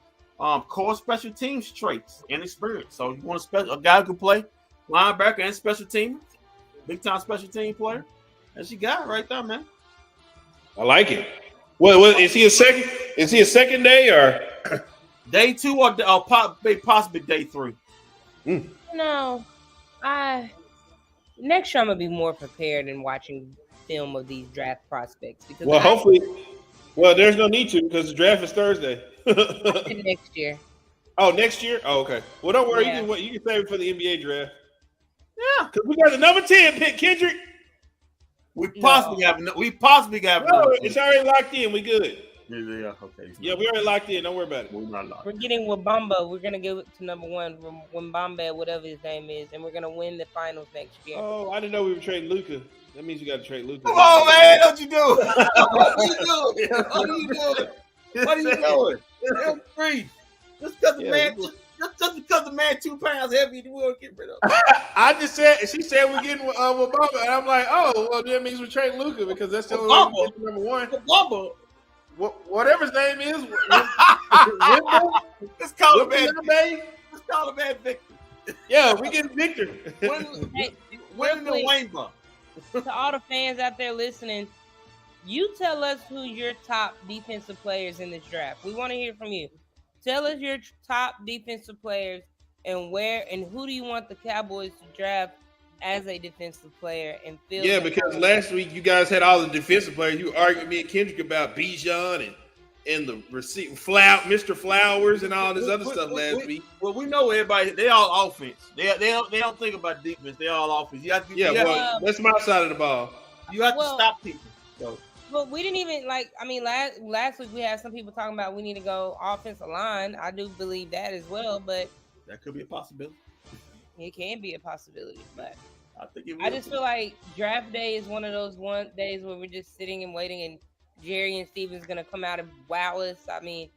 Core special teams traits and experience. So you want a guy who can play linebacker and special team, big time special team player. That's your guy right there, man. I like it. Well, is he a second? Is he a second day or day 2 or possibly day 3? No, next year I'm gonna be more prepared in watching film of these draft prospects because hopefully. Well, there's no need to because the draft is Thursday. Next year. Oh, next year? Oh, okay. Well, don't worry. Yeah. You can save it for the NBA draft. Yeah, because we got the number 10 pick, Kendrick. We possibly have. No, it's already locked in. We good. Yeah. Okay. Yeah, we already locked in. Don't worry about it. We're not locked. We're getting Wabamba. We're gonna give it to number 1, Wabamba, whatever his name is, and we're gonna win the finals next year. Oh, I didn't know we were trading Luka. That means you got to trade Luka. Come on, man! What you doing? What are you doing? What are you doing? Just breathe. Just because the man 2 pounds heavier, you will get rid of. I just said. She said we're getting Wabamba, and I'm like, oh, well, that means we're trading Luka because that's the only way we get number 1. Wabamba. Whatever his name is. Let's call him man Victor. Yeah, we getting Victor. Winning the rainbow. To all the fans out there listening, you tell us who your top defensive players in this draft. We want to hear from you. Tell us your top defensive players and where and who do you want the Cowboys to draft as a defensive player and fill. Yeah, because last week you guys had all the defensive players. You argued with me and Kendrick about Bijan and the receiver Mr. Flowers and all this other stuff last week. Well, we know everybody. They all offense. They don't think about defense. They all offense. You have to, that's my side of the ball. You have to stop people. So. But we didn't even last week we had some people talking about we need to go offensive line. I do believe that as well, but that could be a possibility. It can be a possibility, but I just feel like draft day is one of those days where we're just sitting and waiting, and Jerry and Steven's gonna come out and wow us. I mean,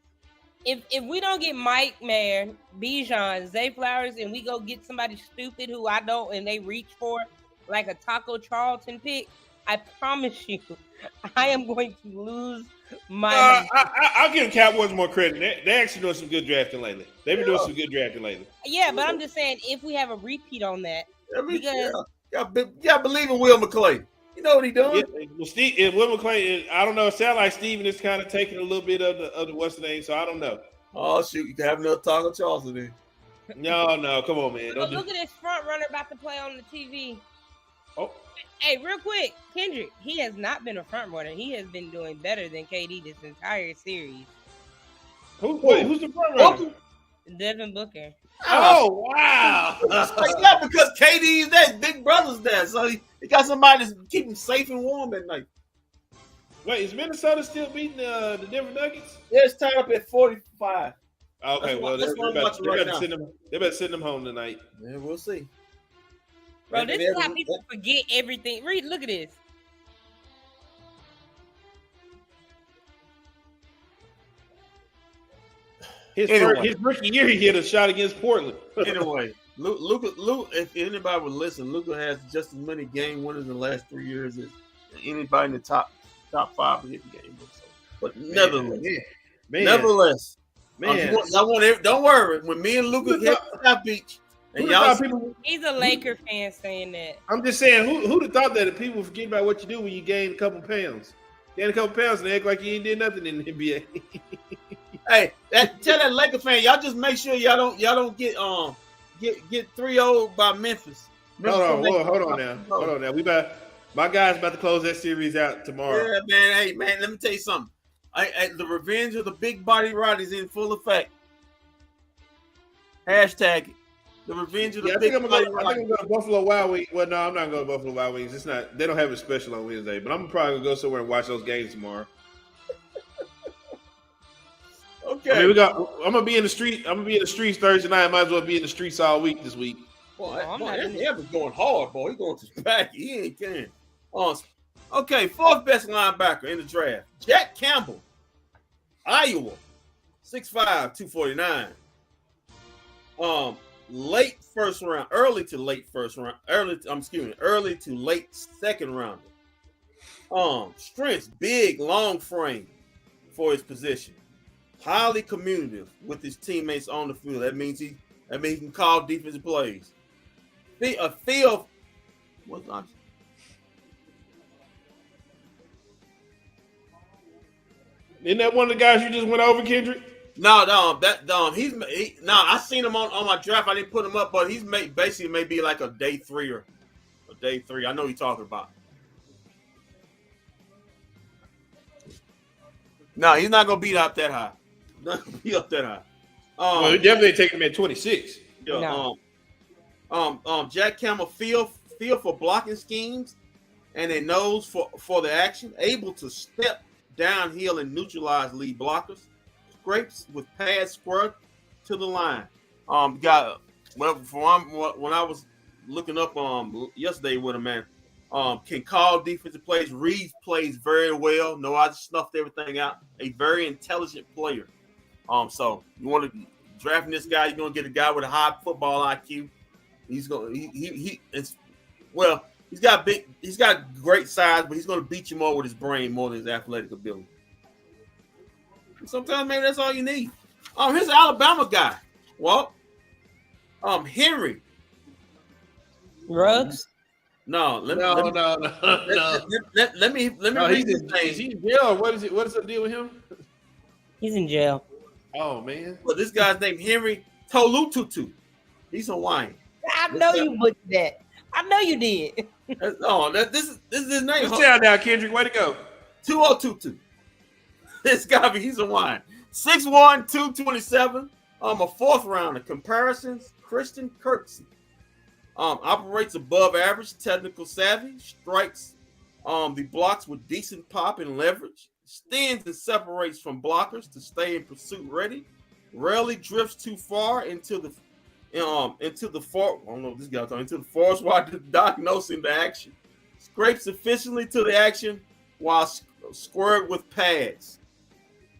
if we don't get Mike Mayer, Bijan, Zay Flowers, and we go get somebody stupid who I don't, and they reach for like a Taco Charlton pick, I promise you, I am going to lose my. I'll give the Cowboys more credit. They actually doing some good drafting lately. They've been doing some good drafting lately. Yeah, but I'm just saying if we have a repeat on that, because y'all believe in Will McClay. You know what he doing? Yeah, well, Will McClay, I don't know. It sounds like Steven is kind of taking a little bit of the what's the name, so I don't know. Oh shoot, you can have another Taco Charlton then. No, come on, man. Look at this front runner about to play on the TV. Oh. Hey, real quick, Kendrick, he has not been a front runner. He has been doing better than KD this entire series. Who's the front runner? Devin Booker. Oh, wow. Yeah, because KD is there, Big Brother's there. So he got somebody to keep him safe and warm at night. Wait, is Minnesota still beating the Denver Nuggets? Yeah, it's tied up at 45. Okay, they better send them home tonight. Yeah, we'll see. Bro, this is how people forget everything. Look at this. His rookie year, he hit a shot against Portland. Anyway, Luka, if anybody would listen, Luka has just as many game winners in the last 3 years as anybody in the top 5 hitting game. But nevertheless, don't worry. When me and Luka hit South Beach, and he's a Laker fan saying that. I'm just saying, who'd have thought that people forget about what you do when you gain a couple pounds? Gain a couple pounds and act like you ain't did nothing in the NBA. Hey, tell that Laker fan, y'all just make sure y'all don't get 3-0 by Memphis. Hold on now. My guy's about to close that series out tomorrow. Yeah, man. Hey, man, let me tell you something. The revenge of the big body rod is in full effect. Hashtag it. The revenge of the big body rod. I think I'm going to Buffalo Wild Wings. Well, no, I'm not going to Buffalo Wild Wings. It's not. They don't have it special on Wednesday, but I'm probably going to go somewhere and watch those games tomorrow. Okay. I mean, I'm gonna be in the street. I'm gonna be in the streets Thursday night. I might as well be in the streets all week this week. Boy, that Evans going hard, boy. He going to the back. He ain't can. Okay, fourth best linebacker in the draft. Jack Campbell, Iowa, 6'5", 249. Late first round, early to late second rounder. Strengths, big, long frame for his position. Highly communicative with his teammates on the field. That means he can call defensive plays. A feel. What's that? Isn't that one of the guys you just went over, Kendrick? No, I seen him on my draft. I didn't put him up, but he's basically maybe like a day 3 or a day 3. I know you're talking about. No, he's not gonna beat up that high. Not gonna be up that high. Well, he definitely taking him at 26. Yeah. No. Jack Campbell feel for blocking schemes, and a nose for the action. Able to step downhill and neutralize lead blockers. Scrapes with pads squirt to the line. When I was looking up yesterday with him, man, can call defensive plays, reads plays very well. No, I just snuffed everything out. A very intelligent player. So you want to drafting this guy, you're gonna get a guy with a high football IQ. He's got great size, but he's gonna beat you more with his brain more than his athletic ability. Sometimes maybe that's all you need. Here's an Alabama guy. Well, Henry Ruggs. No. Let me read this name. Is he in jail? What is it? What is the deal with him? He's in jail. Oh man. Well, this guy's named Henry Tolututu. He's Hawaiian. I know you butchered that. I know you did. This is his name. Let's down now, Kendrick. Way to go. 2022. This guy, he's Hawaiian. 6'1", 227. A fourth rounder. Comparisons, Christian Kirksey. Operates above average, technical savvy, strikes the blocks with decent pop and leverage, stands and separates from blockers to stay in pursuit ready, rarely drifts too far into the forest while diagnosing the action, scrapes efficiently to the action while squared with pads.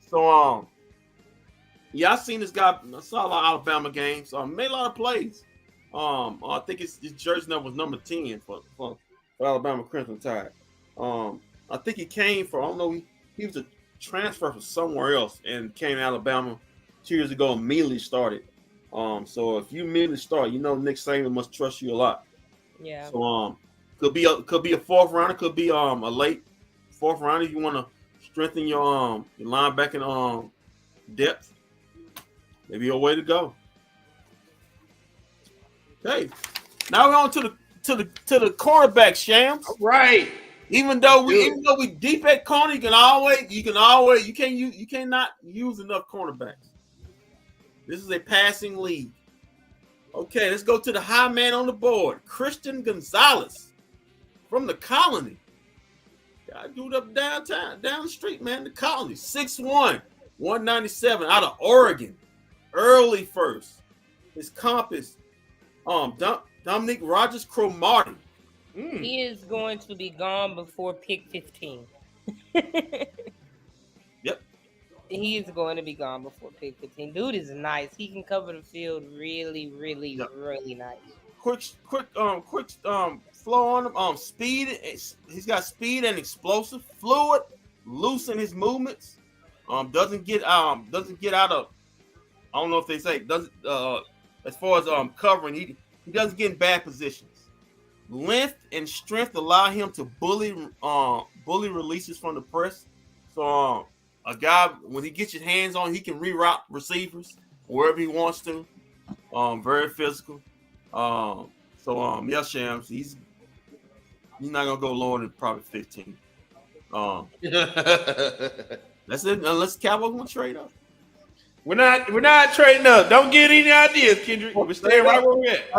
So I seen this guy. I saw a lot of Alabama games. Made a lot of plays. I think his jersey number was number 10 for Alabama Crimson Tide. I think he came from, I don't know, he was a transfer from somewhere else and came to Alabama 2 years ago and immediately started. So if you immediately start, you know Nick Saban must trust you a lot. Yeah. So could be a fourth rounder, could be a late fourth rounder if you want to strengthen your linebacking depth. Maybe a way to go. Okay, now we're on to the cornerback, Shams. All right. Even though we deep at corner, you cannot use enough cornerbacks. This is a passing league. Okay, let's go to the high man on the board, Christian Gonzalez from the Colony. I do it up down the street, man. The Colony, 6'1", 197, out of Oregon. Early first. His comp is Dominique Rodgers-Cromartie. He is going to be gone before pick 15. Yep. He is going to be gone before pick 15. Dude is nice. He can cover the field really, really, really nice. Quick flow on him. Speed. He's got speed and explosive, fluid, loose in his movements. Doesn't get out of. I don't know if they say doesn't. As far as covering, he doesn't get in bad positions. Length and strength allow him to bully releases from the press. So a guy, when he gets his hands on, he can reroute receivers wherever he wants to. Very physical. Yes, Shams, he's not gonna go lower than probably 15. That's it. Unless Cowboys want to trade up. We're not trading up. Don't get any ideas, Kendrick. We're staying right where we're at.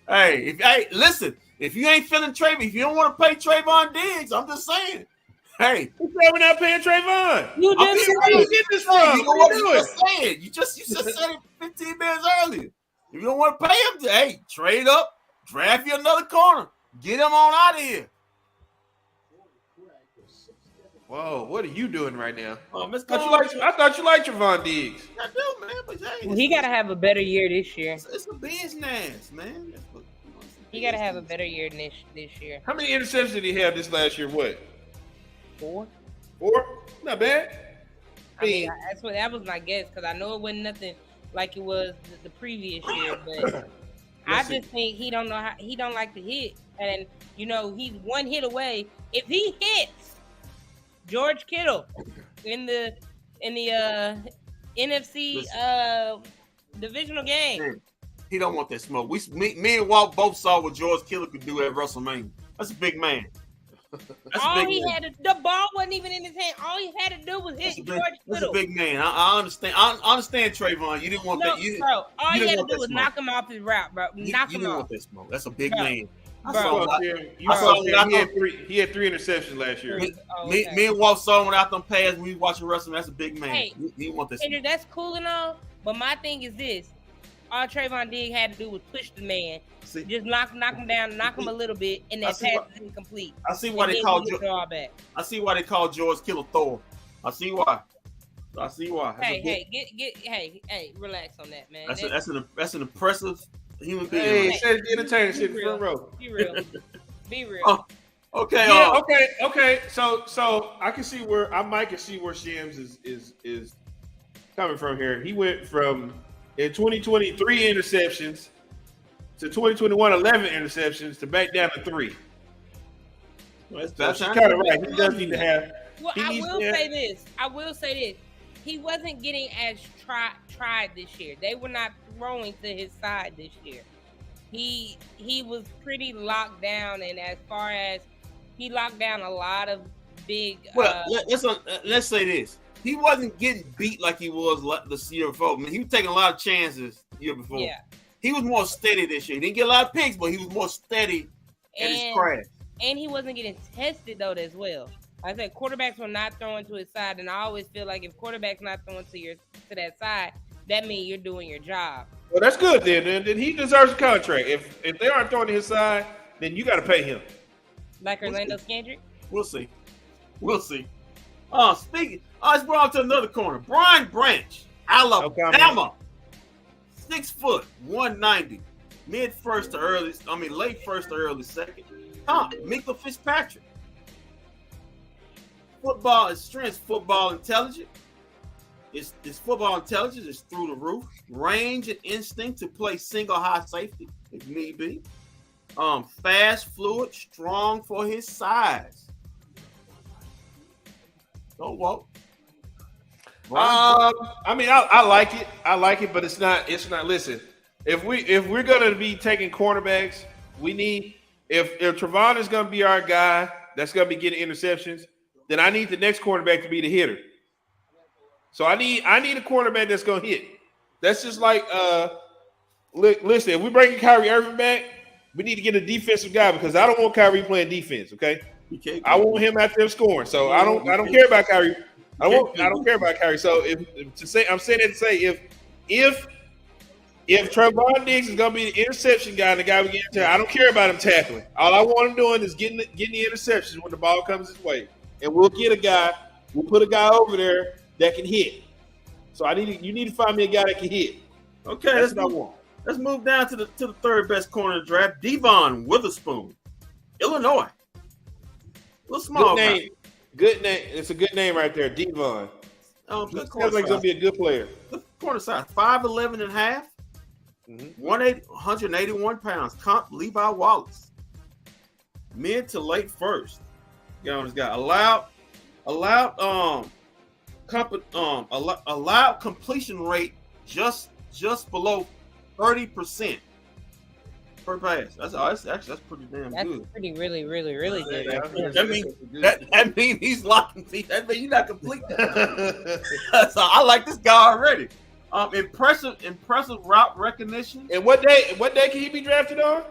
Hey, listen. If you ain't feeling Trayvon, if you don't want to pay Trayvon Diggs, I'm just saying. Hey, we're not paying Trayvon. You I'm just being Where real. you get this from? You know What what are you you doing? just said? You just said it 15 minutes earlier. If you don't want to pay him, hey, trade up, draft you another corner, get him on out of here. Whoa, what are you doing right now? Let's I go. thought you liked Trayvon Diggs. I do, man, but hey, he got to have a better year this year. It's a business, man. He got to have a better year than this year. How many interceptions did he have this last year? What? 4. 4? Not bad. I mean, that was my guess because I know it wasn't nothing like it was the previous year, but I just think he don't like to hit, and he's one hit away. If he hits George Kittle in the NFC divisional game, Man, he don't want that smoke. Me and Walt both saw what George Kittle could do at WrestleMania. That's a big man. The ball wasn't even in his hand. All he had to do was hit George Kittle. That's a big man. I understand. I understand, Trayvon. You didn't want that. Bro, all he had to do was knock him off his route, bro. Knock him off. Want that smoke. That's a big man. He had 3 interceptions last year. Me and Walt saw him without them pads. We watching wrestling. That's a big man. Hey, he want this. Andrew, that's cool and all, but my thing is this: all Trayvon Diggs had to do was push the man, just knock him down, knock him a little bit, and that pass is incomplete. I see why they call George Kittle Thor. I see why. Hey, relax on that, man. That's an impressive human being. Hey, said the entertainer shit in the front row. Be real. Be real. Okay. Yeah, okay. So I can see where Shams is coming from here. He went from in 2023 interceptions to 2021 11 interceptions to back down to 3. That's kind of right. He does need to have. Well, I will say this. He wasn't getting as tried this year. They were not throwing to his side this year. He was pretty locked down, and as far as he locked down a lot of big. Well, let's say this. He wasn't getting beat like he was the year before. I mean, he was taking a lot of chances the year before. Yeah. He was more steady this year. He didn't get a lot of picks, but he was more steady at his craft. And he wasn't getting tested, though, as well. I said quarterbacks were not throwing to his side, and I always feel like if quarterback's not throwing to that side, that means you're doing your job. Well, that's good then. Then he deserves a contract. If they aren't throwing to his side, then you got to pay him. Like Orlando Scandrick? We'll see. Let's bring on to another corner. Brian Branch, Alabama. 6 foot, 190. Late first to early second. Minkah Fitzpatrick. Football is strength, football intelligence. His football intelligence is through the roof. Range and instinct to play single high safety if need be. Fast, fluid, strong for his size. Don't walk. I mean, I like it. But it's not. Listen, if we're gonna be taking cornerbacks, we need if Trevon is gonna be our guy that's gonna be getting interceptions, then I need the next cornerback to be the hitter. So I need a cornerback that's gonna hit. That's just like listen, if we bring Kyrie Irving back, we need to get a defensive guy because I don't want Kyrie playing defense. Okay, I want him out there scoring. So I don't care about Kyrie. I don't care about Kyrie. So I'm saying that to say if Trevon Diggs is gonna be the interception guy and the guy we get into, I don't care about him tackling. All I want him doing is getting the interceptions when the ball comes his way, and we'll put a guy over there that can hit. So you need to find me a guy that can hit. Okay, that's what I want. Let's move down to the third best corner of the draft, Devon Witherspoon, Illinois. A little small name. Good name. It's a good name right there, Devon. Good sounds like he's gonna be a good player. Good corner size, 5'11" and a half, 181 pounds. Comp Levi Wallace. Mid to late first. Get on this guy. Allowed completion rate just below 30% per pass. That's pretty damn good. That's pretty really good. That means he's locking feet. That means he's not complete. So I like this guy already. Impressive route recognition. And what day can he be drafted on?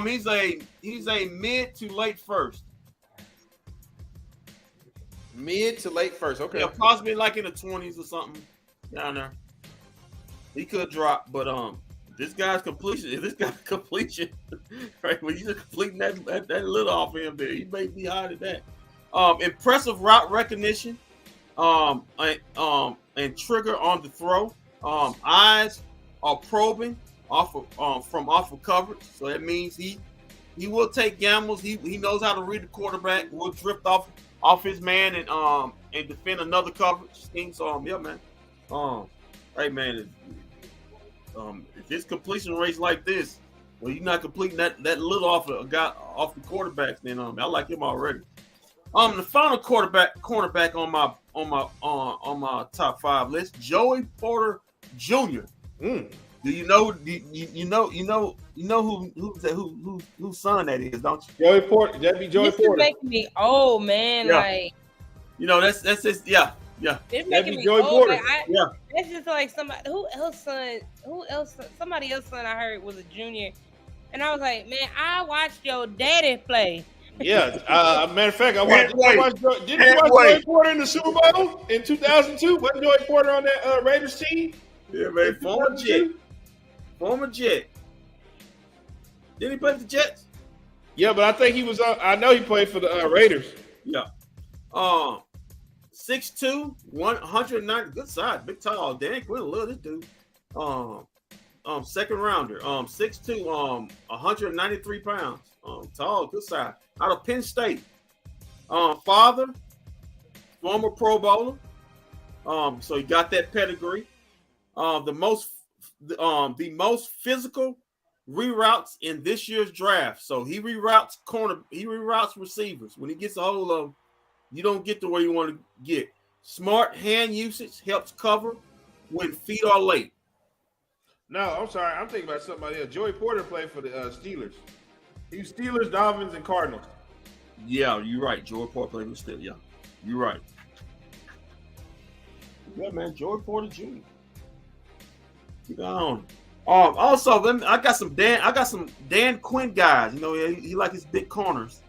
He's a mid to late first. Mid to late first. Okay. Yeah, possibly like in the 20s or something down there. He could drop, but this guy's completion, right? When you're completing that little off him there, he may be higher than that. Impressive route recognition, and trigger on the throw. Eyes are probing from off of coverage, so that means he will take gambles. He knows how to read the quarterback. Will drift off his man and defend another coverage scheme. So yeah, man. Hey man, if his completion rate's like this, well, you're not completing that little off the quarterbacks. Then I like him already. The final cornerback on my top 5 list, Joey Porter Jr. Do you know whose son that is, don't you? Joey Porter. That'd be Joey Porter. This is making me old, man. Yeah. Like, that's just yeah. It's making me Joey old. Porter. Like, Yeah. It's just like somebody somebody else's son I heard was a junior, and I was like, man, I watched your daddy play. Yeah. Matter of fact, didn't you watch Joey Porter in the Super Bowl in 2002? Wasn't Joey Porter on that Raiders team? Yeah, man. Former Jet. Did he play for the Jets? Yeah, but I think he was. I know he played for the Raiders. Yeah. 6'2", 190, good size, big tall. Dan Quinn, love this dude. Second rounder. 6'2", 193 pounds. Tall, good size. Out of Penn State. Father, former Pro Bowler. So he got that pedigree. The most physical reroutes in this year's draft. So he reroutes receivers. When he gets a hold of, you don't get to where you want to get. Smart hand usage helps cover when feet are late. No, I'm sorry. I'm thinking about somebody else. Joey Porter played for the Steelers. He was Steelers, Dolphins, and Cardinals. Yeah, you're right. Joey Porter played with Steelers. Yeah, you're right. Yeah, man. Joey Porter Jr. Keep on. Also, I got some Dan Quinn guys. You know, he like his big corners.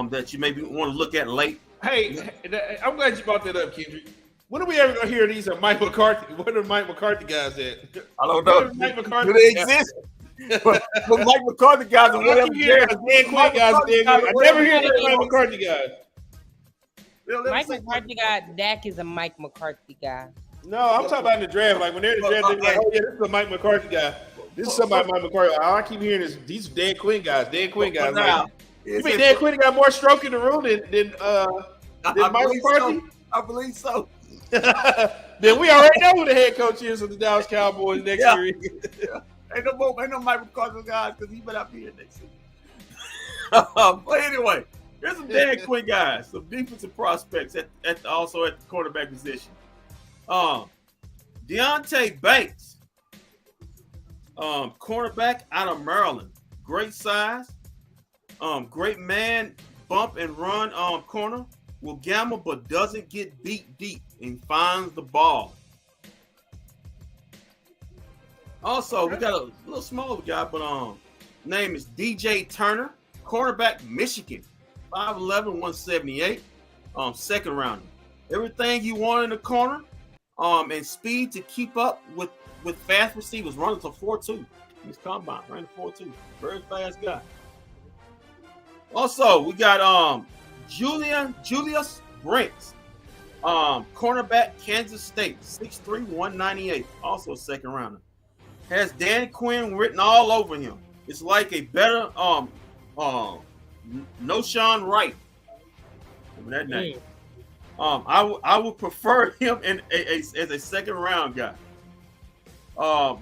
That you maybe want to look at late. Hey, I'm glad you brought that up, Kendrick. When are we ever gonna hear these? Mike McCarthy. What are Mike McCarthy guys at? I don't know. Mike McCarthy. Do they exist? but Mike McCarthy guys are whatever. Dan Quinn guys. I never hear the Mike McCarthy guys. Mike McCarthy guy. Dak is a Mike McCarthy guy. No, I'm talking about in the draft. Like when they're in the draft, they're like, "Oh yeah, this is a Mike McCarthy guy. This is somebody Mike McCarthy." All I keep hearing is these Dan Quinn guys. Dan Quinn guys. Like, you mean Dan Quinn got more stroke in the room than Mike McCarthy? I believe so. Then we already know who the head coach is of the Dallas Cowboys next year. Yeah. Ain't no Mike McCarthy guys because he better not be here next year. But anyway, here's some Dan Quinn guys, some defensive prospects also at the quarterback position. Deontay Banks, cornerback out of Maryland, great size. Great man, bump and run corner, will gamble but doesn't get beat deep and finds the ball. Also, we got a little smaller guy, but name is DJ Turner, cornerback, Michigan, 5'11", 178, second rounder. Everything you want in the corner, and speed to keep up with fast receivers, running to 4.2. He's combine, running 4.2, very fast guy. Also, we got Julius Brents, cornerback, Kansas State, 6'3", 198, also a second rounder. Has Dan Quinn written all over him. It's like a better Noshawn Wright. Remember that name? I would prefer him as a second round guy.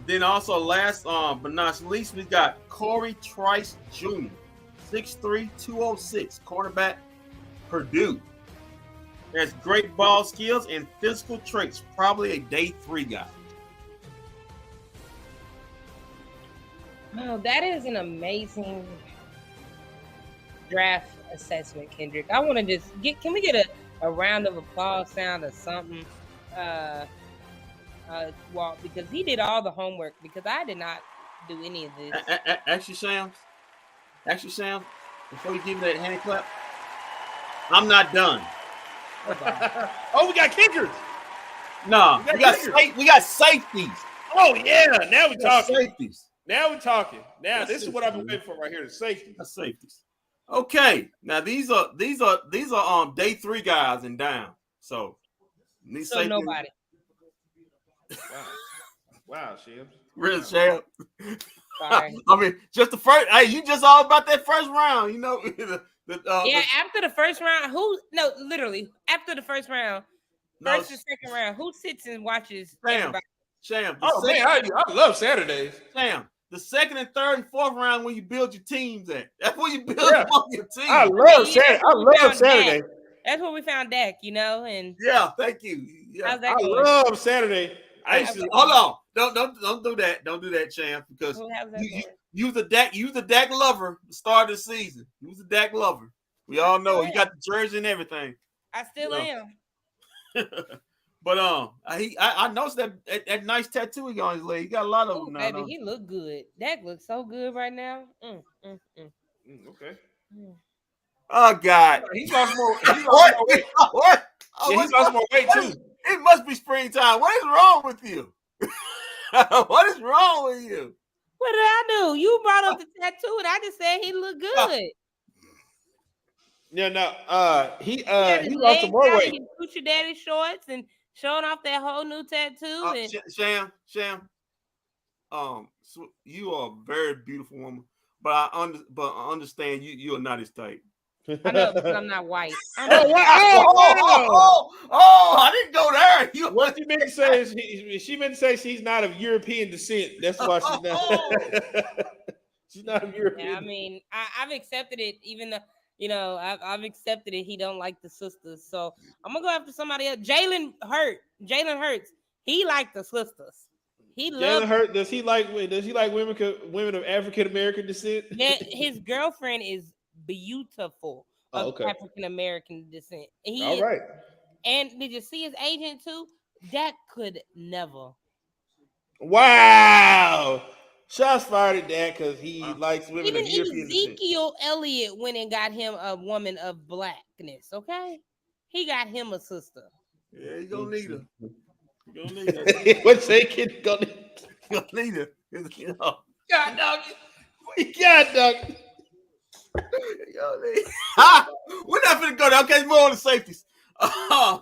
Then also last but not least, we got Corey Trice Jr., 6'3", 206, cornerback, Purdue. Has great ball skills and physical traits. Probably a day 3 guy. Oh, that is an amazing draft assessment, Kendrick. I want to just can we get a round of applause sound or something? Walt, because he did all the homework, because I did not do any of this. Actually, Sam, before you give me that hand clap, I'm not done. Oh, we got kickers. No, we got safeties. Oh yeah, now we're talking. Safeties. Now we're talking. Now That's this is what I've been waiting for right here. The safety. That's safeties. Okay, now these are day 3 guys and down. So nobody. Wow, Shams. Real Shams. Sorry. I mean, just the first. Hey, you just all about that first round, you know. After the first round, literally after the first round, first and second round, who sits and watches everybody? Sham. Oh man, I love Saturdays. Sham. The second and third and fourth round when you build your teams at. That's where you build your team. I love Saturday. I love Saturday. That's where we found Dak, and thank you. Yeah. I love Saturday. Hold on. Don't do that. Don't do that, Sham, because you the Dak lover the start of the season. You was the Dak lover. We all know he got the jersey and everything. I still am. But I noticed that nice tattoo he got on his leg. He got a lot of them now. Baby, he look good. Dak looks so good right now. Okay. Oh God, he lost more. He lost more weight. What? He lost more weight too. It must be springtime. What is wrong with you? What is wrong with you? What did I do? You brought up the tattoo, and I just said he looked good. He lost some more weight. He Gucci Daddy shorts and showing off that whole new tattoo. Sham, you are a very beautiful woman, but I understand you are not his type. I know because I'm not white. I didn't go there. What she meant to say is she meant to say she's not of European descent. That's why she's not. She's not of European. Yeah, I mean, I've accepted it, even though I've accepted it. He don't like the sisters, so I'm gonna go after somebody else. Jalen Hurts. He liked the sisters. Jalen Hurts. Does he like women of African American descent? Yeah, his girlfriend is beautiful of African American descent. Right. And did you see his agent too? That could never. Wow. Shots fired at that because he likes women of European descent. Ezekiel Elliott went and got him a woman of blackness. Okay, he got him a sister. Yeah, you gonna need her. What's that kid gonna need her? God dog. God dog. We're not gonna go there. Okay, more on the safeties. I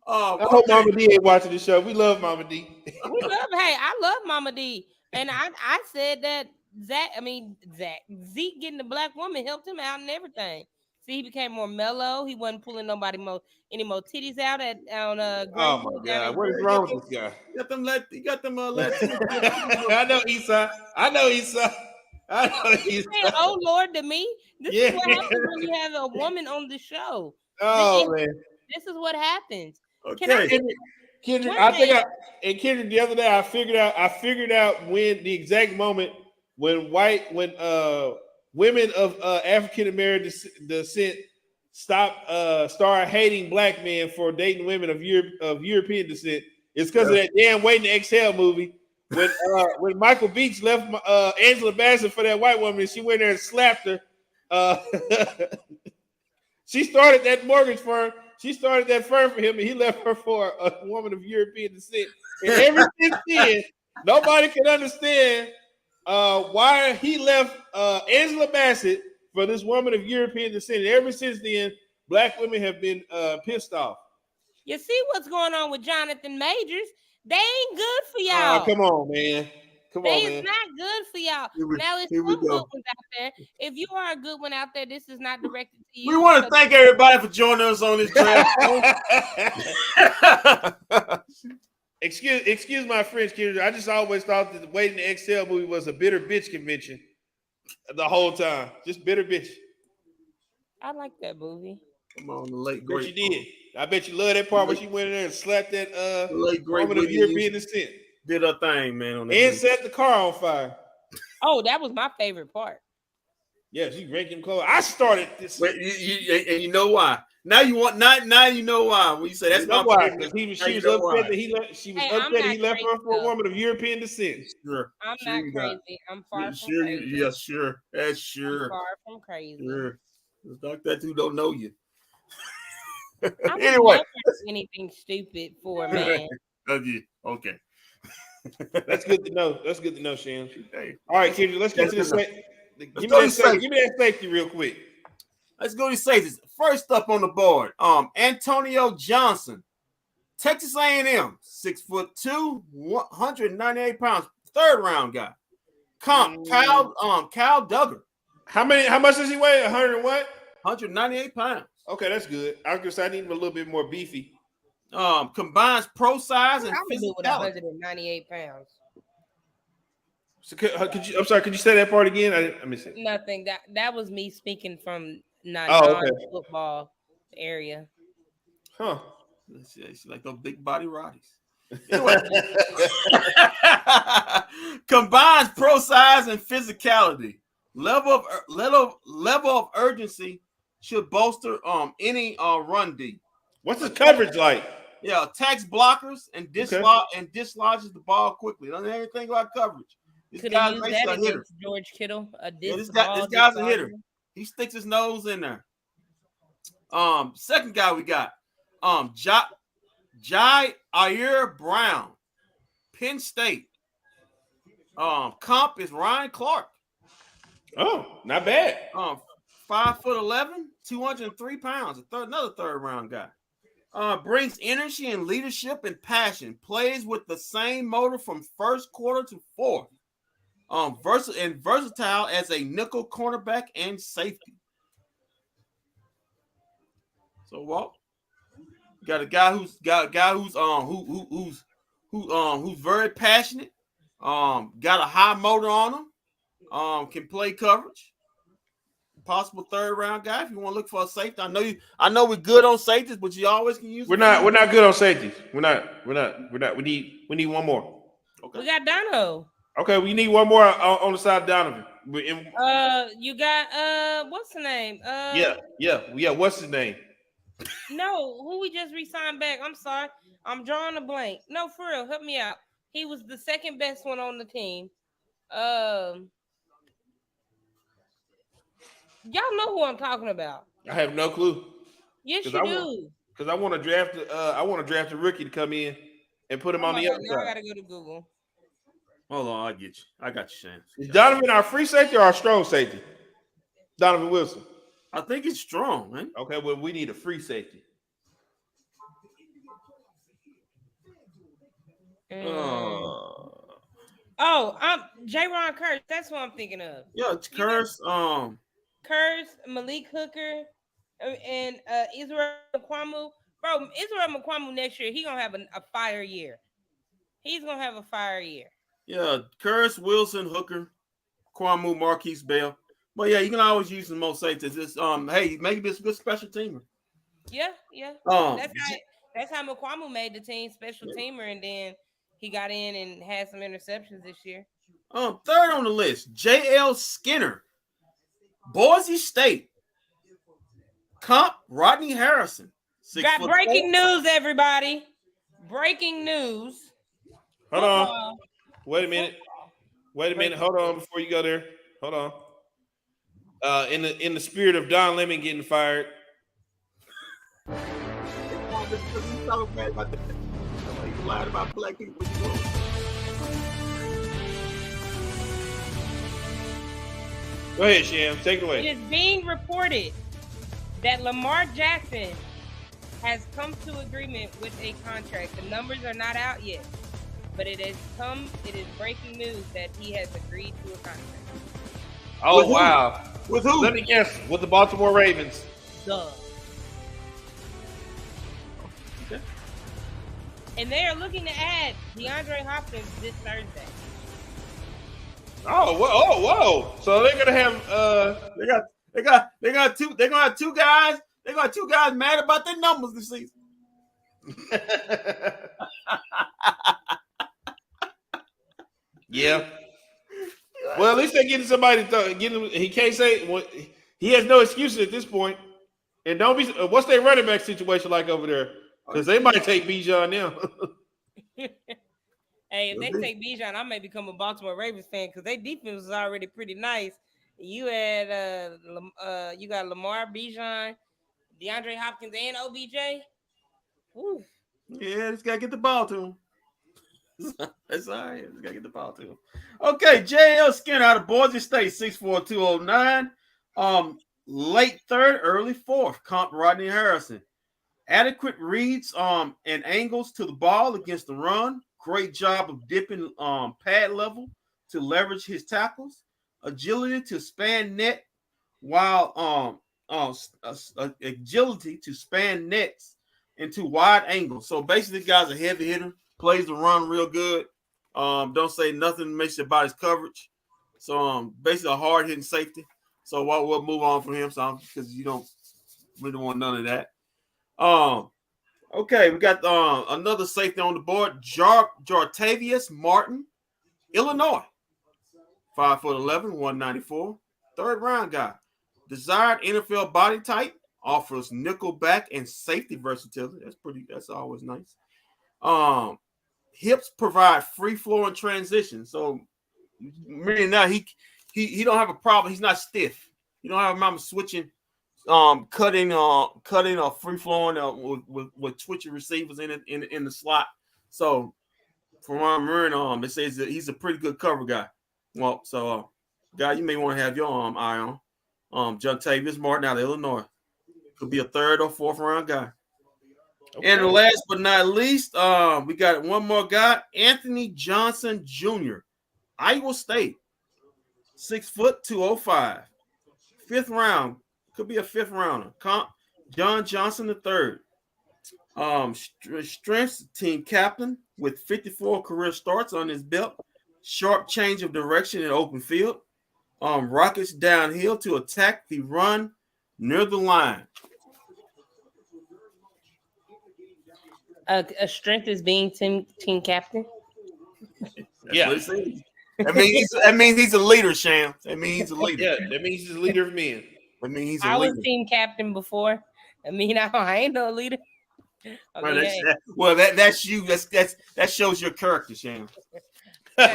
hope Mama D ain't watching the show. We love Mama D. I love Mama D. And I said that Zeke getting the black woman helped him out and everything. See, he became more mellow. He wasn't pulling any more titties out on oh my God, what is wrong with this guy? You got them I know Esau. He's saying, "Oh Lord," to me. This is what happens when you have a woman on the show. Oh man, this is what happens. Okay. Kendrick, Kendrick, the other day I figured out when the exact moment when women of African American descent start hating black men for dating women of European descent. It's because of that damn Waiting to Exhale movie. When Michael Beach left Angela Bassett for that white woman, and she went there and slapped her. She started that mortgage firm. She started that firm for him, and he left her for a woman of European descent. And ever since then, nobody can understand why he left Angela Bassett for this woman of European descent. And ever since then, black women have been pissed off. You see what's going on with Jonathan Majors? They ain't good for y'all. Come on, man. It's not good for y'all. Now, it's some good ones out there. If you are a good one out there, this is not directed to you. We want to thank everybody for joining us on this draft. Excuse my French, Kendrick. I just always thought that the Waiting to Exhale movie was a bitter bitch convention the whole time. Just bitter bitch. I like that movie. Come on, the late great. But you did. I bet you love that part when she went in there and slapped that woman of European descent. Did her thing, man. On that and set the car on fire. Oh, that was my favorite part. Yeah, she ranked him close. I started this. And you know why? Now you know why. When you say that's my favorite. She was upset that he left her for a woman of European descent. Sure. I'm not crazy. I'm far from crazy. Yeah, sure. That's sure. I'm far from crazy. Sure. The doctor who don't know you. Anyway, anything stupid for a man. Yeah, okay. That's good to know. That's good to know, Shams. Hey, All right, Kendrick, let's get to the safety. Give me that safety real quick. Let's go to safeties. First up on the board, Antonio Johnson, Texas A&M, 6'2", 198 pounds, third round guy. Cal Duggar. How much does he weigh? 100 and what? 198 pounds. Okay, that's good. I was gonna say I need him a little bit more beefy. Combines pro size and physicality. With 198 pounds. So I'm sorry. Could you say that part again? I missed it. Nothing. That was me speaking from football area. Huh? It's like those big body Roddies. Anyway. Combines pro size and physicality. Level of urgency should bolster any run D. What's his coverage like? Yeah, attacks blockers and dislodges the ball quickly. Don't know anything about coverage. This guy's basically a hitter. George Kittle. This guy's a hitter. He sticks his nose in there. Second guy we got, Jair Brown, Penn State. Comp is Ryan Clark. Oh, not bad. 5'11", 203 pounds. Another third round guy. Brings energy and leadership and passion. Plays with the same motor from first quarter to fourth. Versatile as a nickel cornerback and safety. So Walt, got a guy who's very passionate. Got a high motor on him. Can play coverage. Possible third round guy if you want to look for a safety. I know we're good on safeties, but you always can use. We're not good on safeties. We're not. We need one more. Okay. We got Dono. Okay, we need one more on the side of Donovan. You got what's the name? Yeah. What's his name? No, who we just re-signed back. I'm sorry, I'm drawing a blank. No, for real, help me out. He was the second best one on the team. Y'all know who I'm talking about. I have no clue. Yes, you do. Because I want to draft. I want to draft a rookie to come in and put him on the other side. I gotta go to Google. Hold on, I get you. I got you, Shams. Is Donovan our free safety or our strong safety? Donovan Wilson. I think it's strong, man. Okay, well, we need a free safety. J-Ron Curse. That's what I'm thinking of. Yeah, Curse. Curse, Malik Hooker, and Israel McQuamu. Bro, Israel McQuamu next year, he gonna have a fire year. He's gonna have a fire year. Yeah, Curse, Wilson, Hooker, Kwamu, Marquise Bell. But yeah, you can always use some more safeties. Just hey, maybe it's a good special teamer. Yeah. That's how McQuamu made the team, special teamer, and then he got in and had some interceptions this year. Third on the list, J.L. Skinner, Boise State. Comp, Rodney Harrison. Got breaking news, everybody. Breaking news. Hold on. Wait a minute. Hold on before you go there. Hold on. In the spirit of Don Lemon getting fired. You lied about black people. Go ahead, Sham. Take it away. It is being reported that Lamar Jackson has come to agreement with a contract. The numbers are not out yet, but it is breaking news that he has agreed to a contract. Oh, wow. With who? Let me guess. With the Baltimore Ravens. Duh. Okay. And they are looking to add DeAndre Hopkins this Thursday. Oh, whoa. So they're gonna have they're gonna have two guys. They got two guys mad about their numbers this season. Yeah. Well, at least they're getting somebody. He can't say he has no excuses at this point. And don't be. What's their running back situation like over there? Because they might take Bijan now. Hey, if they take Bijan, I may become a Baltimore Ravens fan because their defense is already pretty nice. You had you got Lamar, Bijan, DeAndre Hopkins and OBJ. Ooh. Yeah, just gotta get the ball to him. That's all right. Just gotta get the ball to him. Okay, J.L. Skinner out of Boise State, 6'4", 209. Late third, early fourth. Comp Rodney Harrison. Adequate reads and angles to the ball against the run. Great job of dipping pad level to leverage his tackles. Agility to span net while agility to span nets into wide angles. So basically, the guy's a heavy hitter, plays the run real good. Don't say nothing makes about his coverage. So basically a hard hitting safety. So we'll move on from him, because you don't really want none of that. Okay, we got another safety on the board, Jartavius Martin, Illinois, 5'11", 194, third round guy. Desired NFL body type, offers nickel back and safety versatility. That's always nice. Hips provide free flowing transition. So meaning now he don't have a problem. He's not stiff. You don't have a problem switching, cutting or free flowing with twitching receivers in the slot. So from what I'm reading, it says that he's a pretty good cover guy. Well, so guy you may want to have your eye on. Jartavius Martin out of Illinois. Could be a third or fourth round guy. Okay. And last but not least, we got one more guy, Anthony Johnson Jr., Iowa State, 6 foot 205, fifth round, could be a fifth rounder. John Johnson III, strengths team captain with 54 career starts on his belt, sharp change of direction in open field, rockets downhill to attack the run near the line. A strength is being team captain. Yeah. That means he's a leader, Sham. That means he's a leader. Yeah, that means he's a leader of men. That means he's a leader. I was team captain before. I ain't no leader. That's you. That shows your character, Sham. You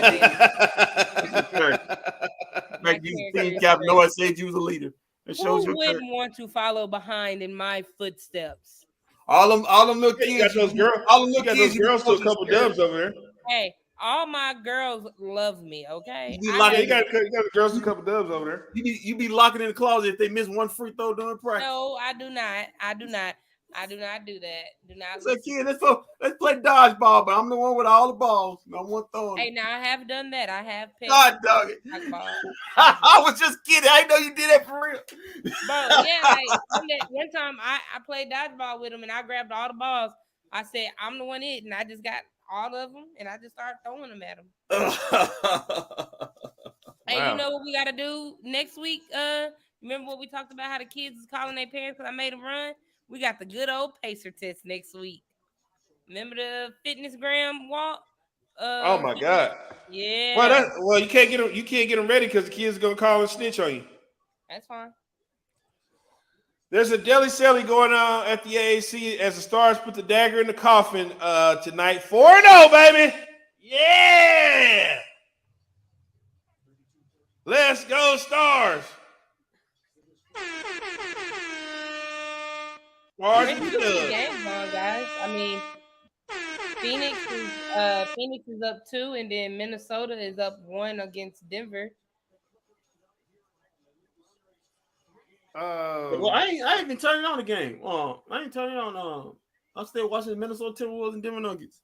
team captain. No one said you was a leader. It shows Who your wouldn't character. want to follow behind in my footsteps? All them little kids. You got those girls. You got those girls to a couple dubs over there. Hey, all my girls love me. Okay. You got the girls to a couple dubs over there. You be locking in the closet if they miss one free throw during practice. No, I do not. I do not do that. Do not. Say, kid, let's play dodgeball, but I'm the one with all the balls. No one throwing. Hey, now I have done that. I have. God dog it. I was just kidding. I didn't know you did that for real. Bro, yeah. One time I played dodgeball with him and I grabbed all the balls. I said, I'm the one hitting. I just got all of them and I just started throwing them at him. Hey, wow. You know what we got to do next week? Remember what we talked about, how the kids is calling their parents because I made them run? We got the good old pacer test next week. Remember the fitness gram walk? Oh my God! Yeah. Well, you can't get them ready because the kids are gonna call and snitch on you. That's fine. There's a deli selly going on at the AAC as the Stars put the dagger in the coffin tonight. 4-0, baby. Yeah. Let's go, Stars. Games on, guys. I mean, Phoenix is up 2, and then Minnesota is up 1 against Denver. Well, I ain't been turning on the game. I ain't turning on. I'm still watching the Minnesota Timberwolves and Denver Nuggets.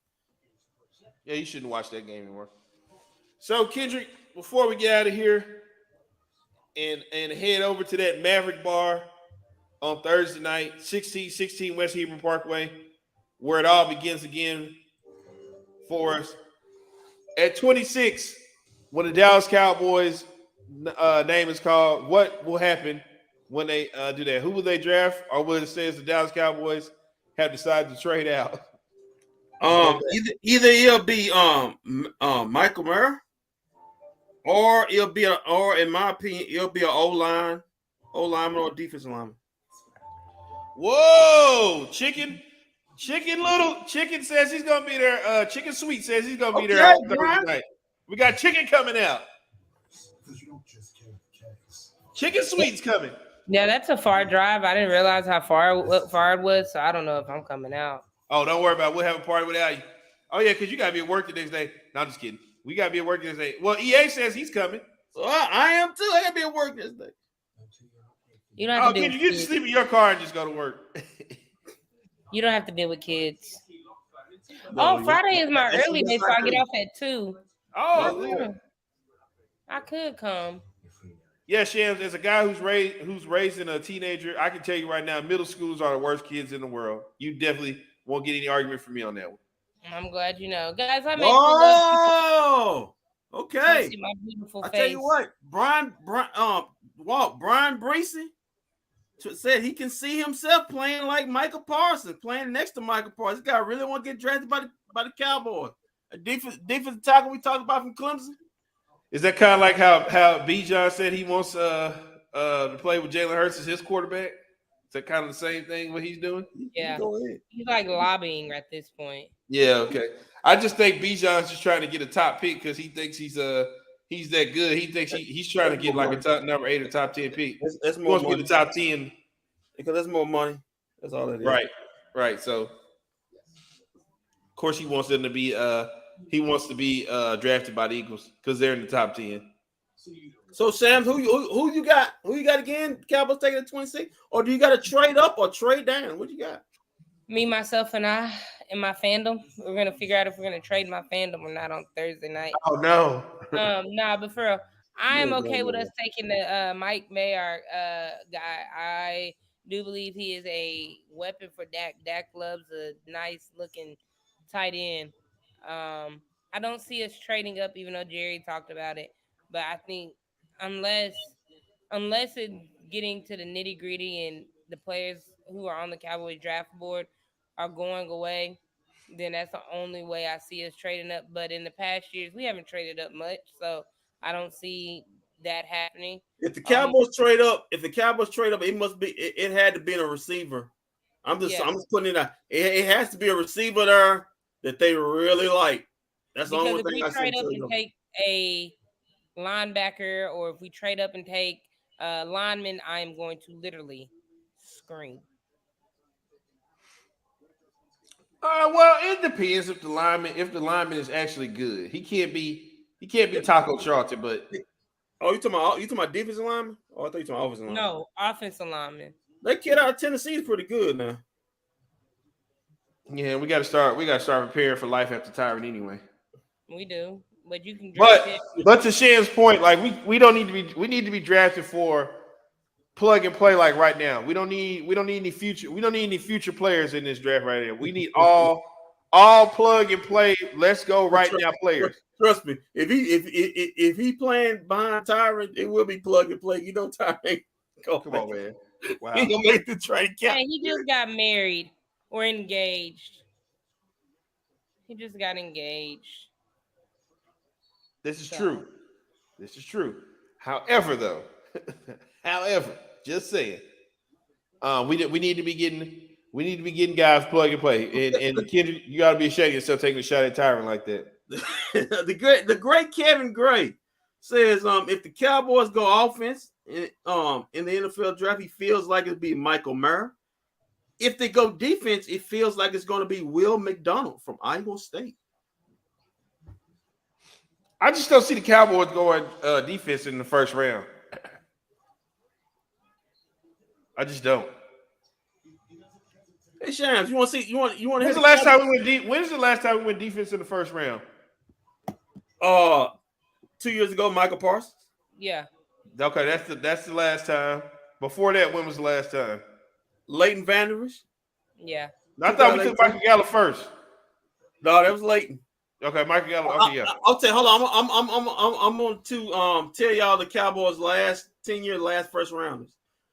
Yeah, you shouldn't watch that game anymore. So, Kendrick, before we get out of here and head over to that Maverick bar on Thursday night, 1616 West Hebron Parkway, where it all begins again for us. At 26, when the Dallas Cowboys name is called, what will happen when they do that? Who will they draft, or will it says the Dallas Cowboys have decided to trade out? Either it'll be Michael Murray, or in my opinion, it'll be an O-lineman or a defensive lineman. Whoa, Chicken says he's gonna be there. Chicken Sweet says he's gonna be there on Thursday night. We got Chicken coming out. Chicken Sweet's coming. Yeah, that's a far drive. I didn't realize how far it was, so I don't know if I'm coming out. Oh, don't worry about it. We'll have a party without you. Oh, yeah, because you got to be at work the next day. No, I'm just kidding. We got to be at work the next day. Well, EA says he's coming. So I am too. I got to be at work this day. You don't have to deal you just sleep in your car and just go to work. You don't have to deal with kids. No, Friday is my early day, so I get off at 2. Oh, I could come. Yeah, Shams, as a guy who's raising a teenager, I can tell you right now, middle schoolers are the worst kids in the world. You definitely won't get any argument from me on that one. I'm glad you know. Guys, I made okay. See my beautiful face. I tell you what, Brian Breesy said he can see himself playing like Michael Parsons, playing next to Michael Parsons. This guy really want to get drafted by the Cowboys. A defensive tackle we talked about from Clemson. Is that kind of like how B. John said he wants to play with Jalen Hurts as his quarterback? Is that kind of the same thing what he's doing? Yeah, he's like lobbying at this point. Yeah, okay. I just think B. John's just trying to get a top pick because he thinks he's that good. He thinks he's trying to get like a top number 8 or top 10 pick. That's he more wants money. to get the top 10 because that's more money. That's all it is. Right. So, of course, he wants them to be. He wants to be drafted by the Eagles because they're in the top 10. So, Sam, who you got? Who you got again? Cowboys taking at 26, or do you got to trade up or trade down? What you got? Me, myself, and I, and my fandom. We're gonna figure out if we're gonna trade my fandom or not on Thursday night. Oh no. Nah, but for real, I am okay with us taking the Mike Mayer guy. I do believe he is a weapon for Dak. Dak loves a nice looking tight end. I don't see us trading up, even though Jerry talked about it. But I think unless it's getting to the nitty gritty and the players who are on the Cowboys draft board are going away, then that's the only way I see us trading up. But in the past years, we haven't traded up much, so I don't see that happening. If the Cowboys trade up, it must be. It had to be a receiver. I'm just putting it out. It has to be a receiver there that they really like. That's the only thing I see. If we trade up and take a linebacker, or if we trade up and take a lineman, I am going to literally scream. Well, it depends if the lineman is actually good. He can't be Taco Charlton, but you talking about defensive lineman? Oh, I thought you talking about offensive lineman. No, offensive lineman. That kid out of Tennessee is pretty good now. Yeah, we got to start preparing for life after Tyron anyway. We do, but you can. But to Shan's point, like we need to be drafted for plug and play like right now. We don't need any future players in this draft right now. We need all plug and play. Let's go right now players. Trust me, if he playing behind Tyron, it will be plug and play. You know Tyron. Come on, man. Wow. He gonna make the trade count. He just got married or engaged. He just got engaged. This is true. However, just saying, we need to be getting guys plug and play. And Kendrick, you got to be ashamed of yourself taking a shot at Tyron like that. the great Kevin Gray says, if the Cowboys go offense in the NFL draft, he feels like it'll be Michael Mayer. If they go defense, it feels like it's going to be Will McDonald from Iowa State. I just don't see the Cowboys going defense in the first round. I just don't. Hey Shams, you want to see? You want? When's the last time we went defense in the first round? 2 years ago, Michael Parsons. Yeah. Okay, that's the last time. Before that, when was the last time? Leighton Vander Esch. Yeah. I thought we took Michael Gallup first. No, that was Leighton. Okay, Michael Gallup. Okay, yeah. I'll tell you. Hold on. I'm going to tell y'all the Cowboys' last 10 years, last first rounders.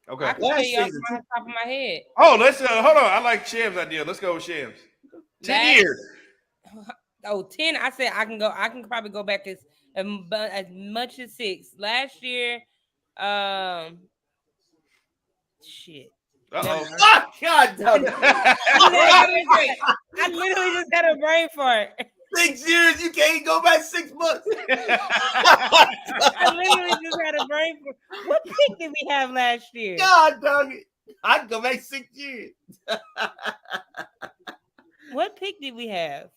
Okay. I can tell you off the top of my head. Oh, let's hold on. I like Shams' idea. Let's go with Shams. 10 years. 10. I said I can go. I can probably go back as much as 6. Last year, shit. Uh-oh. Oh, God damn it. I literally just had a brain fart. 6 years, you can't go back 6 months. I literally just had a brain fart. What pick did we have have last year? God dog it. I can go back 6 years. What pick did we have?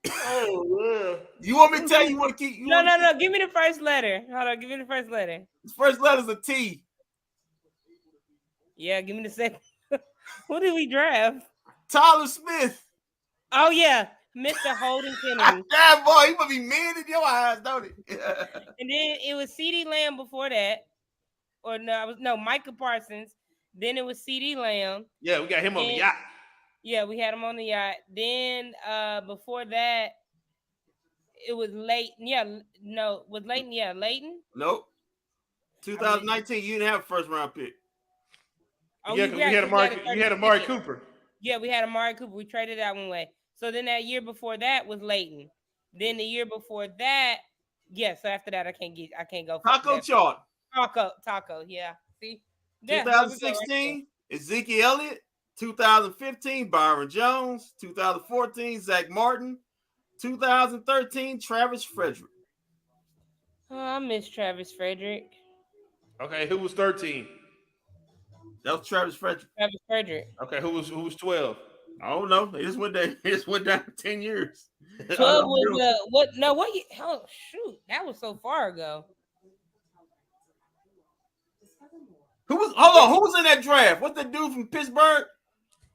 Oh, you want me to tell you? You want to keep? No. Give me the first letter. Hold on. Give me the first letter. The first letter's a T. Yeah, give me the second. Who did we draft? Tyler Smith. Oh yeah, Mr. Holden Kennedy. That boy, he must be mean in your eyes, don't he? And then it was CeeDee Lamb before that, or no, Micah Parsons. Then it was CeeDee Lamb. Yeah, we got him on the yacht. Yeah, we had him on the yacht. Then before that, it was Leighton. Yeah, no, was Leighton? Yeah, Leighton. Nope. 2019, you didn't have a first round pick. Oh, yeah, because you had Amari Cooper. Yeah, we had Amari Cooper. We traded that one away. So then that year before that was Leighton. Then the year before that, yeah. So after that, I can't go. Taco chart. Taco. Yeah. See. 2016, Ezekiel Elliott. 2015, Byron Jones. 2014, Zach Martin. 2013, Travis Frederick. Oh, I miss Travis Frederick. Okay, who was 13? That was Travis Frederick. Travis Frederick. Okay, who was 12? I don't know. They just went down. It just went down for 10 years. 12 was what? No, what? Oh shoot, that was so far ago. Who was in that draft? What's the dude from Pittsburgh?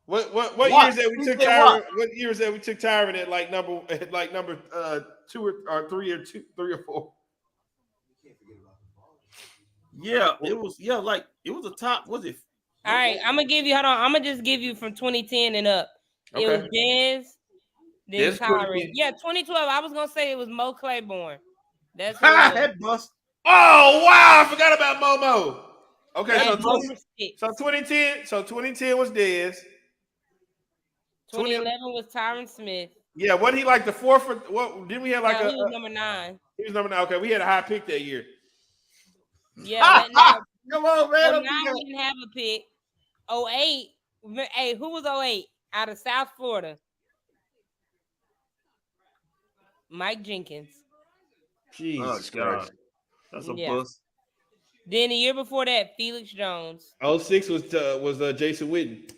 What years that we took Tyron? What years that we took Tyron at like number 2 or 3 or 4? Yeah, it was. Yeah, like it was a top. Was it? All right, I'm gonna give you. Hold on, I'm gonna just give you from 2010 and up. Okay. It was Dez, then Tyron. 2010. Yeah, 2012. I was gonna say it was Mo Claiborne. That's head bust. Oh wow, I forgot about Momo. Okay, so 2010. So 2010 was Dez. 2011 was Tyron Smith. Yeah, wasn't he like the fourth? What didn't we have like he was number 9. He was number 9. Okay, we had a high pick that year. Yeah, come on, man. 09 we didn't have a pick. 08. Hey, who was 08 out of South Florida? Mike Jenkins. Jesus Christ. That's a bust. Then the year before that, Felix Jones. 06 was Jason Witten.